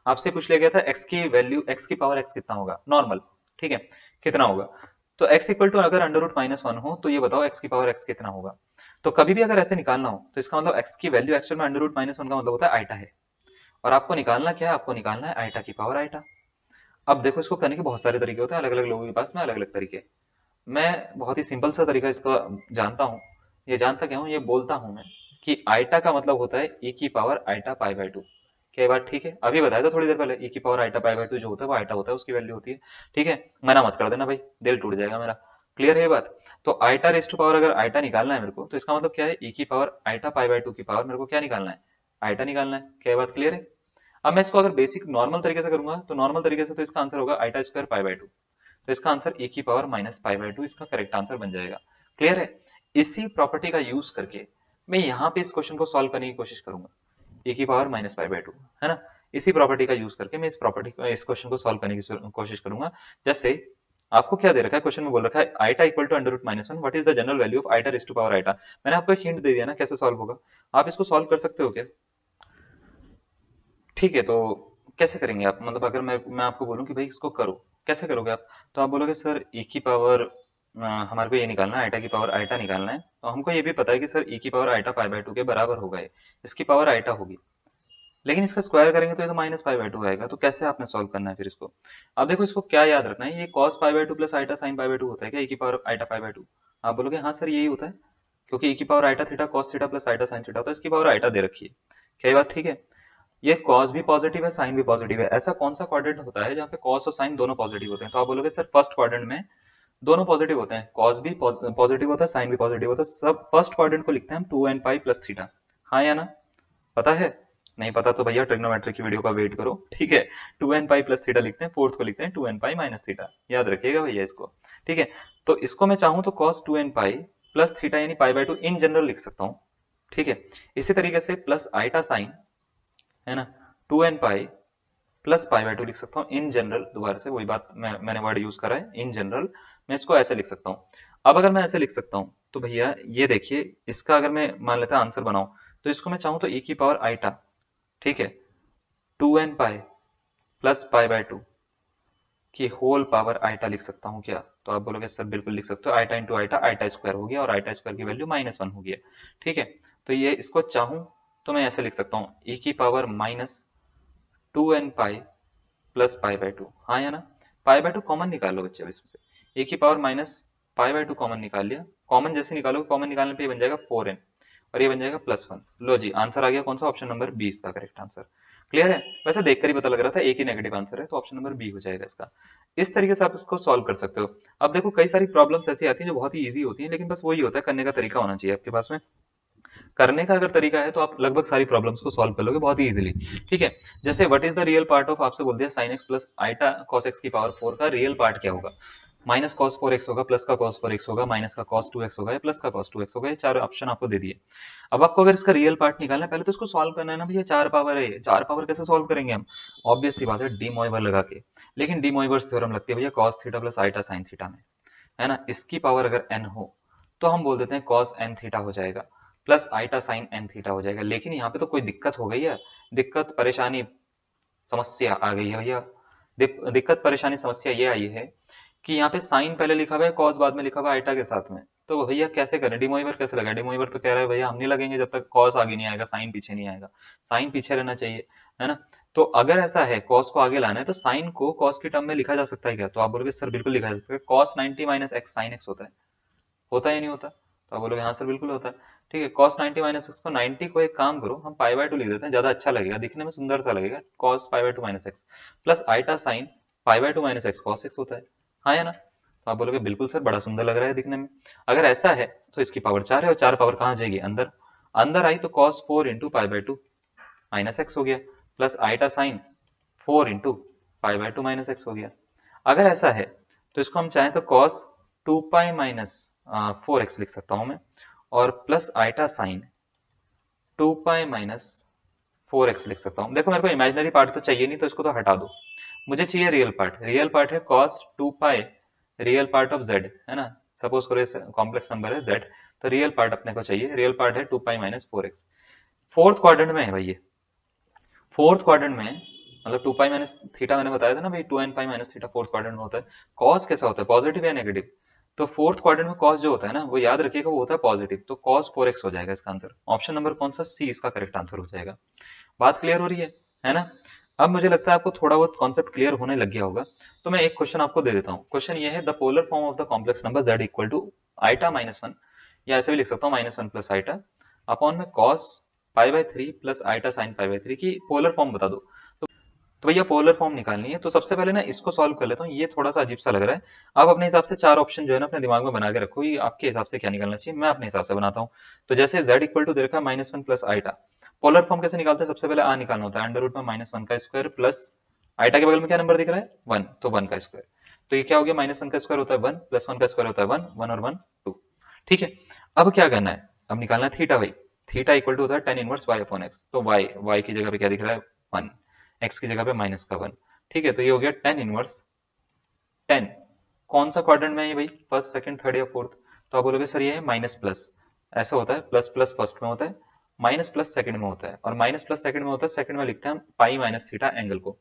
आपसे पूछ लिया गया था x की वैल्यू, x की पावर x कितना होगा नॉर्मल, ठीक है, कितना होगा। तो x इक्वल टू अगर अंडर रूट माइनस 1 हो, तो ये बताओ x की पावर x कितना होगा। तो कभी भी अगर ऐसे निकालना हो, तो इसका मतलब x की वैल्यू एक्चुअल में अंडर रूट माइनस 1 का मतलब होता है आइटा है, और आपको निकालना क्या है, आपको निकालना है आइटा की पावर आइटा। अब देखो इसको करने के बहुत सारे तरीके होते हैं, अलग अलग लोगों के पास में अलग अलग तरीके। मैं बहुत ही सिंपल सा तरीका इसका जानता हूँ, ये जानता क्या हूँ, ये बोलता हूँ मैं कि आइटा का मतलब होता है e की पावर आइटा पाई बाय 2। क्या ये बात ठीक है? अभी बताया था थोड़ी देर पहले, e की पावर आइटा पाई बाय 2 जो होता है वो आइटा होता है, उसकी वैल्यू होती है। ठीक है, मना मत कर देना भाई, दिल टूट जाएगा मेरा। क्लियर है ये बात? तो आइटा रेस टू पावर, अगर आइटा निकालना है मेरे को, तो इसका मतलब क्या है, e की पावर आइटा पाई बाय 2 की पावर मेरे को क्या निकालना है, आइटा निकालना है। क्या ये बात क्लियर है? अब मैं इसको अगर बेसिक नॉर्मल तरीके से करूंगा, तो नॉर्मल तरीके से तो इसका आंसर होगा आइटा स्क्वायर पाई बाय 2। तो इसका आंसर e की पावर माइनस पाई बाय 2 इसका करेक्ट आंसर बन जाएगा। क्लियर है? इसी प्रॉपर्टी का यूज करके मैं यहाँ पे इस क्वेश्चन को सॉल्व करने की कोशिश करूंगा, e की पावर माइनस पाई बाय 2, है ना। इसी प्रॉपर्टी का यूज करके मैं इस क्वेश्चन को सॉल्व करने की कोशिश करूंगा। जैसे आपको क्या दे रखा है, क्वेश्चन में बोल रखा है iota equal to under root minus one, what is the general value of iota raise to power iota. मैंने आपको एक हिंट दे दिया ना कैसे सॉल्व होगा, आप इसको सॉल्व कर सकते हो क्या? ठीक है, तो कैसे करेंगे आप, मतलब अगर मैं आपको बोलूं कि भाई इसको करो, कैसे करोगे आप? तो आप बोलोगे सर e की पावर हमारे को ये निकालना है, आइटा की पावर आइटा निकालना है, तो हमको ये भी पता है कि सर e की पावर आइटा पाई बाय 2 के बराबर होगा, ये इसकी पावर आइटा होगी, लेकिन इसका स्क्वायर करेंगे तो ये तो माइनस पाई बाय 2 आएगा। तो कैसे आपने सॉल्व करना है फिर इसको? अब देखो इसको क्या याद रखना है, ये cos pi by 2 plus iota sine pi by 2 होता है क्या, e की पावर आइटा पाई बाय 2? आप बोलोगे हाँ सर यही होता है, क्योंकि e की power iota theta cos theta plus iota sine theta होता है, इसकी पावर आइटा दे रखी है। क्या ये बात ठीक है? ये cos भी पॉजिटिव है, साइन भी पॉजिटिव है, ऐसा कौन सा क्वाड्रेंट होता है जहाँ पे cos और साइन दोनों पॉजिटिव होते हैं? तो आप बोलोगे सर फर्स्ट क्वाड्रेंट में दोनों पॉजिटिव होते हैं, cos भी पॉजिटिव होता है, साइन भी पॉजिटिव होता है, सब फर्स्ट क्वाड्रेंट को लिखते हैं हम 2n पाई प्लस थीटा। हाँ या ना? पता है? नहीं पता तो भैया ट्रिग्नोमेट्री की वीडियो का वेट करो। ठीक है, 2n पाई प्लस थीटा लिखते हैं, फोर्थ को लिखते हैं 2n पाई माइनस थीटा, याद रखिएगा भैया इसको। ठीक है, तो इसको मैं चाहूं तो cos 2n pi plus theta यानी पाई बाय 2 इन जनरल लिख सकता हूँ। ठीक है, इसी तरीके से प्लस आइटा साइन, है ना, 2n pi plus pi by 2 लिख सकता हूँ इन जनरल। दोबारा से वही बात, मैंने वर्ड यूज करा है इन जनरल, मैं इसको ऐसे लिख सकता हूँ। अब अगर मैं ऐसे लिख सकता हूँ तो भैया ये देखिए, इसका अगर मैं मान लेता आंसर बनाऊं, तो इसको मैं चाहूँ तो e की पावर आइटा, ठीक है, 2n pi plus pi by 2 की होल पावर आइटा लिख सकता हूँ क्या? तो आप बोलोगे सर बिल्कुल लिख सकते हो, iota into iota iota square हो गया, और आइटा स्क्वायर की वैल्यू -1 हो गया। ठीक है, तो ये इसको चाहूँ तो मैं ऐसे लिख सकता हूँ e की power minus 2n pi plus pi by 2। हाँ या ना? पाई बाय 2 कॉमन निकाल लो बच्चे, इसमें से e की power minus pi by 2 common निकाल लिया, कॉमन जैसे निकालोगे, कॉमन निकालने पे ये बन जाएगा 4n और ये बन जाएगा +1। लो जी, आंसर आ गया कौन सा, ऑप्शन नंबर बी इसका करेक्ट आंसर। क्लियर है? वैसे देखकर ही पता लग रहा था एक ही नेगेटिव आंसर है, तो ऑप्शन नंबर बी हो जाएगा इसका। इस तरीके से आप इसको सॉल्व कर सकते हो। अब देखो कई सारी प्रॉब्लम्स ऐसी आती हैं जो बहुत ही ईजी होती हैं, लेकिन बस वही होता है, करने का तरीका होना चाहिए आपके पास में। करने का अगर तरीका है तो आप लगभग सारी प्रॉब्लम्स को सॉल्व कर लोगे बहुत ही इजीली। ठीक है, जैसे what is the real part of, आपसे बोल दिया sin x plus iota cos x की पावर 4 का रियल पार्ट क्या होगा? माइनस cos 4x होगा, प्लस का cos 4x होगा, माइनस का cos 2x होगा, या प्लस का cos 2x होगा। ये चार ऑप्शन आपको दे दिए। अब आपको अगर इसका रियल पार्ट निकालना है, पहले तो इसको सॉल्व करना है ना भैया, चार पावर है, चार पावर कैसे सॉल्व करेंगे हम? ऑब्वियस सी बात है, डी मॉइवर लगा के। लेकिन डी मॉइवर्स थ्योरम लगती है भैया cos theta plus iota sin theta में, है ना। इसकी पावर अगर n हो तो हम बोल देते हैं cos n थीटा हो जाएगा, plus iota sine n theta हो जाएगा। लेकिन यहाँ पे तो कोई दिक्कत हो गई है, दिक्कत परेशानी समस्या आ गई है भैया। दिक्कत परेशानी समस्या ये आई है कि यहाँ पे साइन पहले लिखा हुआ है, कॉस बाद में लिखा हुआ है आइटा के साथ में। तो भैया कैसे करें, डिमोइवर कैसे लगाए? डिमोइवर तो कह रहा है भैया हम नहीं लगेंगे जब तक कॉस आगे नहीं आएगा, साइन पीछे नहीं आएगा, साइन पीछे रहना चाहिए, है ना। तो अगर ऐसा है कॉस को आगे लाना है, तो साइन को कॉस की टर्म में लिखा जा सकता है क्या? तो आप बोलोगे सर बिल्कुल लिखा जा सकता है, cos 90 minus x sine x होता है या नहीं होता? तो आप बोलोगे हाँ सर बिल्कुल होता है। ठीक है, cos 90 माइनस एक्स को, 90 को एक काम करो, हम पाई बाय 2 लिख देते हैं, ज्यादा अच्छा लगेगा, दिखने में सुंदर सा लगेगा। cos pi by 2 minus x plus iota sine pi by 2 minus x cos x होता है। हाँ या ना? तो आप बोलोगे बिल्कुल सर, बड़ा सुंदर लग रहा है दिखने में। अगर ऐसा है तो इसकी पावर 4 है, और 4 पावर कहाँ जाएगी? अंदर। अंदर आई तो cos 4 into pi by 2 minus x हो गया, plus iota sine 4 into pi by 2 minus x हो गया। अगर ऐसा है तो इसको हम चाहें तो cos 2 पाई माइनस 4x लिख सकता हूं मैं, और plus iota sine 2 pi minus 4x लिख सकता हूं। देखो मेरे को इमेजिनरी पार्ट तो चाहिए नहीं, तो इसको तो हटा दो, मुझे चाहिए रियल पार्ट। रियल पार्ट है cos 2 pi, real part of z, है ना। सपोज करो कॉम्प्लेक्स नंबर है z, तो रियल पार्ट अपने को चाहिए, रियल पार्ट है 2 pi minus 4x। Fourth quadrant में है भाई ये, फोर्थ क्वाड्रेंट में, मतलब 2 पाई माइनस थीटा मैंने बताया था ना भाई, 2n pi minus theta fourth quadrant में होता है। cos कैसा होता है, पॉजिटिव या नेगेटिव? तो फोर्थ क्वाड्रेंट में cos जो होता है ना, वो याद रखिएगा वो होता है पॉजिटिव, तो cos 4x हो जाएगा इसका आंसर। ऑप्शन नंबर कौन सा, सी इसका करेक्ट आंसर हो जाएगा। बात क्लियर हो रही है ना? अब मुझे लगता है आपको थोड़ा बहुत कॉन्सेप्ट क्लियर होने लग गया होगा, तो मैं एक क्वेश्चन आपको दे देता हूँ। क्वेश्चन ये है, the polar form of the complex number z equal to iota minus 1, या ऐसे भी लिख सकता हूँ -1 प्लस आइटा अपॉन में cos π/3 प्लस आइटा साइन π/3 की पोलर फॉर्म बता दो। तो भैया पोलर फॉर्म निकालनी है, तो सबसे पहले ना इसको सॉल्व कर लेता हूँ। ये थोड़ा सा अजीब सा लग रहा है। आप अपने हिसाब से चार ऑप्शन जो है ना अपने दिमाग में बना के रखो, ये आपके हिसाब से क्या निकलना चाहिए, मैं अपने हिसाब से बनाता हूँ। तो जैसे z इक्वल टू दे रखा है -1 प्लस आइटा, पोलर फॉर्म कैसे निकालते हैं, सबसे पहले आ निकालना होता है, अंडर रूट में -1 का स्क्वायर प्लस आइटा के बगल में क्या नंबर दिख रहा है 1, तो 1 का स्क्वायर। तो ये क्या हो गया, -1 का स्क्वायर होता है 1 प्लस 1 का स्क्वायर होता है 1, 1 और 1 2। ठीक है, अब क्या करना है, अब निकालना है थीटा भाई। थीटा इक्वल टू होता है tan inverse y upon x। तो y की जगह पे क्या दिख रहा है 1, x की जगह पे माइनस का 1। ठीक है, तो ये हो गया tan इनवर्स 10। कौन सा क्वाड्रेंट में है ये भाई, फर्स्ट सेकंड थर्ड या फोर्थ। तो आप बोलोगे सर ये है माइनस प्लस, ऐसा होता है, प्लस प्लस फर्स्ट में होता है, माइनस प्लस सेकंड में होता है, और माइनस प्लस सेकंड में होता है, सेकंड में लिखते हैं हम पाई माइनस थीटा एंगल को।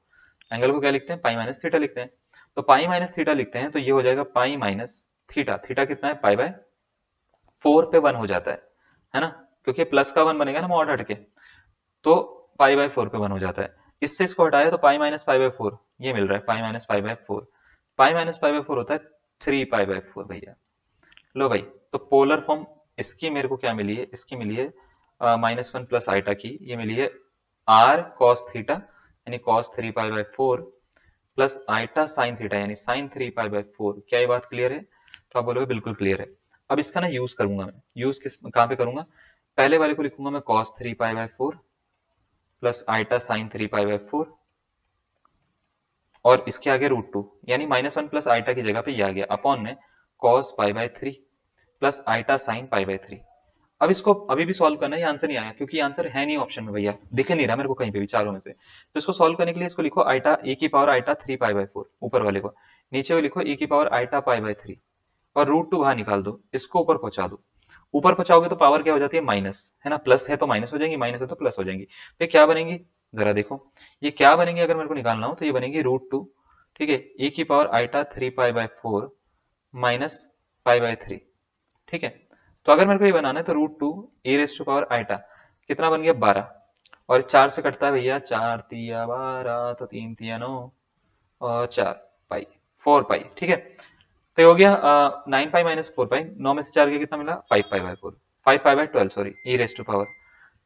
एंगल को क्या लिखते हैं, पाई माइनस थीटा लिखते हैं। तो पाई माइनस थीटा लिखते हैं तो ये हो जाएगा पाई माइनस थीटा। थीटा कितना है, पाई बाय 4 पे 1 हो जाता है ना, क्योंकि प्लस का 1 बनेगा ना मॉड हट के, तो पाई बाय 4 पे 1 हो जाता है। इससे इसको हटाया तो पाई माइनस पाई बाय 4 ये मिल रहा है, pi minus pi by 4। Pi minus pi by 4 होता है 3 पाई बाय 4 भैया। लो भाई, तो पोलर फॉर्म इसकी मेरे को क्या मिली है, इसकी मिली है -1 प्लस आइटा की, ये मिली है r cos थीटा यानी cos 3 pi by 4 plus iota sine theta यानी साइन 3 पाई बाय 4। क्या ये बात क्लियर है, तो आप बोलोगे बिल्कुल क्लियर है। अब इसका ना यूज करूंगा मैं, यूज किस कहाँ पे करूंगा, पहले वाले को लिखूंगा मैं cos 3 pi by 4 plus iota sine 3 pi by 4, और इसके आगे √2 यानी -1 प्लस आइटा की जगह पे ये आ गया अपॉन में cos pi by 3 plus iota sine pi by 3। अब इसको अभी भी सॉल्व करना है, ये आंसर नहीं आया क्योंकि आंसर है नहीं ऑप्शन में भैया, दिख नहीं रहा मेरे को कहीं पे भी चारों में से। तो इसको सॉल्व करने के लिए इसको लिखो आइटा e की पावर आइटा 3 पाई बाय 4 ऊपर वाले को, नीचे को लिखो e की पावर आइटा पाई बाय 3, और √2 बाहर निकाल दो, इसको ऊपर पहुंचा दो। ऊपर पहुंचाओगे तो पावर क्या हो जाती है माइनस, है ना, प्लस है तो माइनस हो जाएंगी, माइनस है तो प्लस हो जाएंगी। तो ये क्या बनेंगी, जरा देखो ये क्या बनेंगे, अगर मेरे को निकालना हो तो ये बनेंगी √2। ठीक है, e की power iota 3 pi by 4 minus pi by 3। ठीक है, तो अगर मेरे को ये बनाना है तो √2 e raise to power iota कितना बन गया 12, और 4 से कटता है भैया, 4 तिया 12 तो 3 तिया 9 और 4 पाई 4 पाई। ठीक है, तो ये हो गया 9 पाई माइनस 4 पाई, 9 में से 4 गया कितना मिला 5 pi by 4, 5 pi by 12 sorry e raise to power.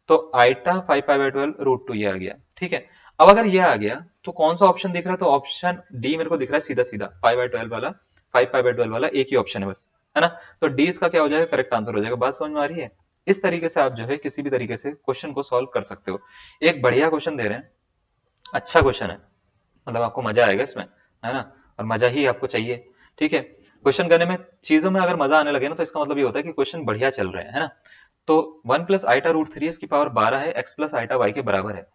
तो आइटा 5 पाई बाय 12 √2 ये आ गया। ठीक है, अब अगर ये आ गया तो कौन सा ऑप्शन दिख रहा है, तो ऑप्शन डी मेरे को दिख रहा है सीधा सीधा, 5 बाय 12 वाला, 5 पाई बाय 12 वाला एक ही ऑप्शन है बस, है ना। तो डी इसका क्या हो जाएगा, करेक्ट आंसर हो जाएगा। बात समझ में आ रही है। इस तरीके से आप जो है किसी भी तरीके से क्वेश्चन को सॉल्व कर सकते हो। एक बढ़िया क्वेश्चन दे रहे हैं, अच्छा क्वेश्चन है, मतलब आपको मजा आएगा इसमें, है ना, और मजा ही आपको चाहिए। ठीक है, क्वेश्चन करने में चीजों में अगर मजा आने लगे ना तो इसका मतलब ये होता है कि क्वेश्चन बढ़िया चल रहे हैं, है ना। तो 1 प्लस आइटा √3 इसकी पावर 12 है, x प्लस आइटा y के बराबर है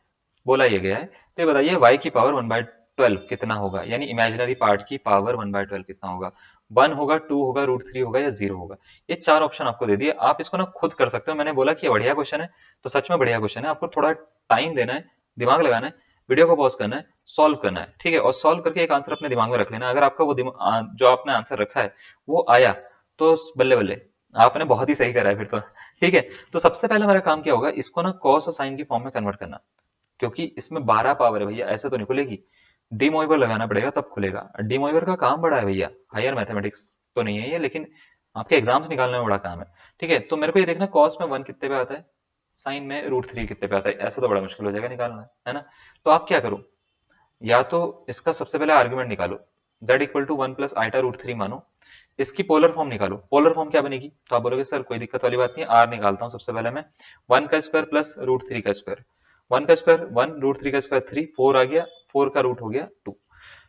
बोला ये गया है। तो ये बताइए y की पावर 1/12 कितना होगा, यानी इमेजिनरी पार्ट की पावर 1/12 कितना होगा, 1 होगा, 2 होगा, √3 होगा या 0 होगा। ये चार ऑप्शन आपको दे दिए, आप इसको ना खुद कर सकते हो। मैंने बोला कि ये बढ़िया क्वेश्चन है तो सच में बढ़िया क्वेश्चन है, आपको थोड़ा टाइम देना है, दिमाग लगाना है, वीडियो को पॉज करना है, सॉल्व करना है। ठीक है, और सॉल्व करके एक आंसर अपने दिमाग में रख लेना। अगर आपका वो जो आपने आंसर रखा है वो आया तो बल्ले बल्ले, आपने बहुत ही सही करा है फिर तो। ठीक है, तो सबसे पहला मेरा काम क्या होगा, इसको ना कॉस और साइन की फॉर्म में कन्वर्ट करना, क्योंकि इसमें 12 पावर है भैया, ऐसे तो नहीं खुलेगी, डी मोइवर लगाना पड़ेगा तब खुलेगा। डी मोइवर का काम बड़ा है भैया, हायर मैथमेटिक्स तो नहीं है ये, लेकिन आपके एग्जाम्स निकालने में बड़ा काम है। ठीक है, तो मेरे को ये देखना कॉस में 1 कितने पे आता है, साइन में √3 कितने पे आता है, ऐसा तो बड़ा मुश्किल हो जाएगा निकालना, है ना। तो आप क्या करो, या तो इसका सबसे पहले आर्ग्यूमेंट निकालो, z equal to 1 plus iota √3 मानो, इसकी पोलर फॉर्म निकालो। पोलर फॉर्म क्या बनेगी, तो आप बोलोगे सर कोई दिक्कत वाली बात नहीं, आर निकालता हूँ सबसे पहले मैं, 1 का स्क्वायर प्लस √3 का स्क्वायर, 1 का स्क्वायर 1, √3 का स्क्वायर 3, 4 आ गया, 4 का रूट हो गया 2।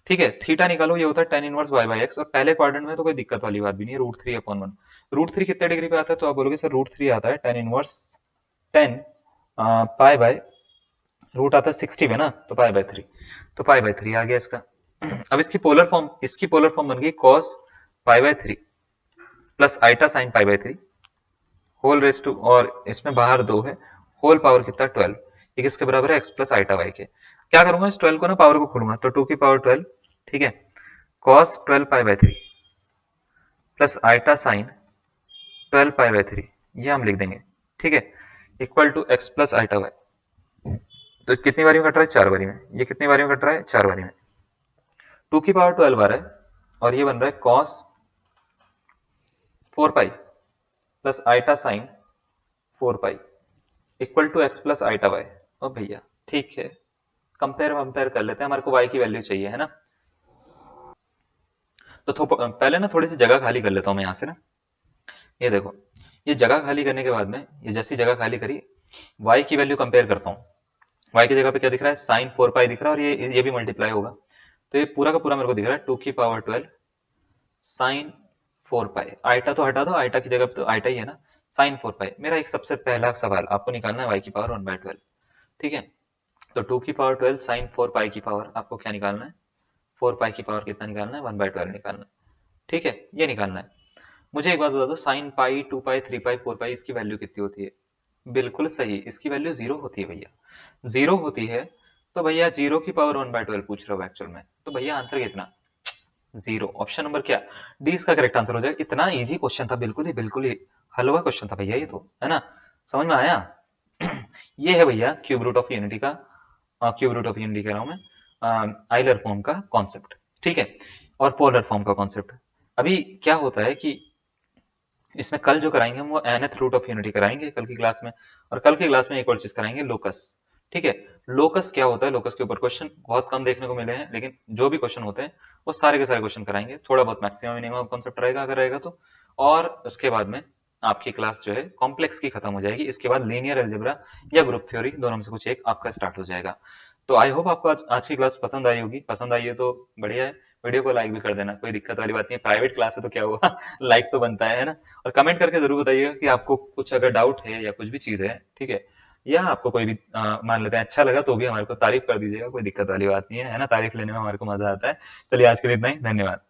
ठीक है, थीटा निकालो, ये होता है tan inverse y by x, और पहले क्वाड्रेंट में तो कोई दिक्कत वाली बात भी नहीं है, √3 अपॉन 1। √3 कितने डिग्री पे आता है, तो आप बोलोगे सर √3 आता है tan inverse 10 pi by, root आता है 60 में ना, तो पाई बाय 3, तो पाई बाय 3 आ गया इसका। अब इसकी पोलर फॉर्म बन गई cos pi by 3 plus iota sine pi by 3 whole raise to, और इसमें बाहर 2 है, होल पावर कितना 12, ये किसके बराबर है, x प्लस आइटा वाई के। क्या करूंगा, इस 12 को ना पावर को खोलूंगा, तो 2 की पावर 12, ठीक है, cos 12 pi by 3 plus iota sine 12 pi by 3, ये हम लिख देंगे। ठीक है, equal to x plus iota y. तो कितनी बारी में कट रहा है, 4 बारी में, ये कितनी बारी में कट रहा है, 4 बारी में, 2 की पावर 12 आ रहा है, और ये बन रहा है cos 4 pi plus iota sine 4 pi equal to x plus iota y. ओ भैया ठीक है, कंपेयर कंपेयर कर लेते हैं, हमारे को वाई की वैल्यू चाहिए है ना। तो पहले ना थोड़ी सी जगह खाली कर लेता हूँ मैं यहाँ से ना। ये देखो, ये जगह खाली करने के बाद में, ये जैसी जगह खाली करी, वाई की वैल्यू कंपेयर करता हूँ। वाई की जगह पे क्या दिख रहा है, साइन 4 पाई दिख रहा है, और ये भी मल्टीप्लाई होगा। तो ये पूरा का पूरा मेरे को दिख रहा है 2 की पावर 12 साइन 4 पाई। आइटा तो हटा दो, आइटा की जगह पे तो आइटा ही है ना। साइन 4 पाई, मेरा एक सबसे पहला सवाल आपको निकालना है वाई की पावर 1/12। ठीक है, तो 2 की पावर 12 साइन 4 पाई की पावर आपको क्या निकालना है, 4 पाई की पावर कितना निकालना है, 1/12 निकालना है। ठीक है, ये निकालना है। मुझे एक बात बता दो, साइन पाई 2 पाई 3 पाई 4 पाई इसकी वैल्यू कितनी होती है। बिल्कुल सही, इसकी वैल्यू जीरो होती है भैया, जीरो होती है। तो भैया 0 की पावर 1/12 पूछ रहे हो एक्चुअल में, तो भैया आंसर कितना, जीरो। ऑप्शन नंबर क्या, डी इसका करेक्ट आंसर हो जाएगा। इतना इजी क्वेश्चन था, बिल्कुल ही हलवा क्वेश्चन था भैया ये तो, है ना। समझ में आया। ये है भैया क्यूब रूट ऑफ यूनिटी का, क्यूब रूट ऑफ यूनिटी कह रहा हूं मैं, आइलर फॉर्म का कॉन्सेप्ट। ठीक है, और पोलर फॉर्म का कॉन्सेप्ट। अभी क्या होता है कि इसमें कल जो कराएंगे हम वो nth रूट ऑफ यूनिटी कराएंगे कल की क्लास में, और कल की क्लास में एक और चीज कराएंगे, लोकस। ठीक है, लोकस क्या होता है, लोकस के ऊपर क्वेश्चन बहुत कम देखने को मिले हैं, लेकिन जो भी क्वेश्चन होते हैं वो सारे के सारे क्वेश्चन कराएंगे, थोड़ा बहुत मैक्सिमम मिनिमम कॉन्सेप्ट रहेगा अगर रहेगा तो। और उसके बाद में आपकी क्लास जो है कॉम्प्लेक्स की खत्म हो जाएगी, इसके बाद लीनियर अलजेब्रा या ग्रुप थ्योरी दोनों में से कुछ एक आपका स्टार्ट हो जाएगा। तो आई होप आपको आज की क्लास पसंद आई होगी, पसंद आई है तो बढ़िया है। वीडियो को लाइक भी कर देना, कोई दिक्कत वाली बात नहीं है, प्राइवेट क्लास है तो क्या हुआ लाइक तो बनता है ना। और कमेंट करके जरूर बताइएगा कि आपको कुछ अगर डाउट है या कुछ भी चीज है, ठीक है, या आपको कोई भी मान लेते हैं अच्छा लगा तो भी हमारे को तारीफ कर दीजिएगा, कोई दिक्कत वाली बात नहीं है ना, तारीफ लेने में हमारे को मजा आता है। चलिए आज के लिए इतना ही, धन्यवाद।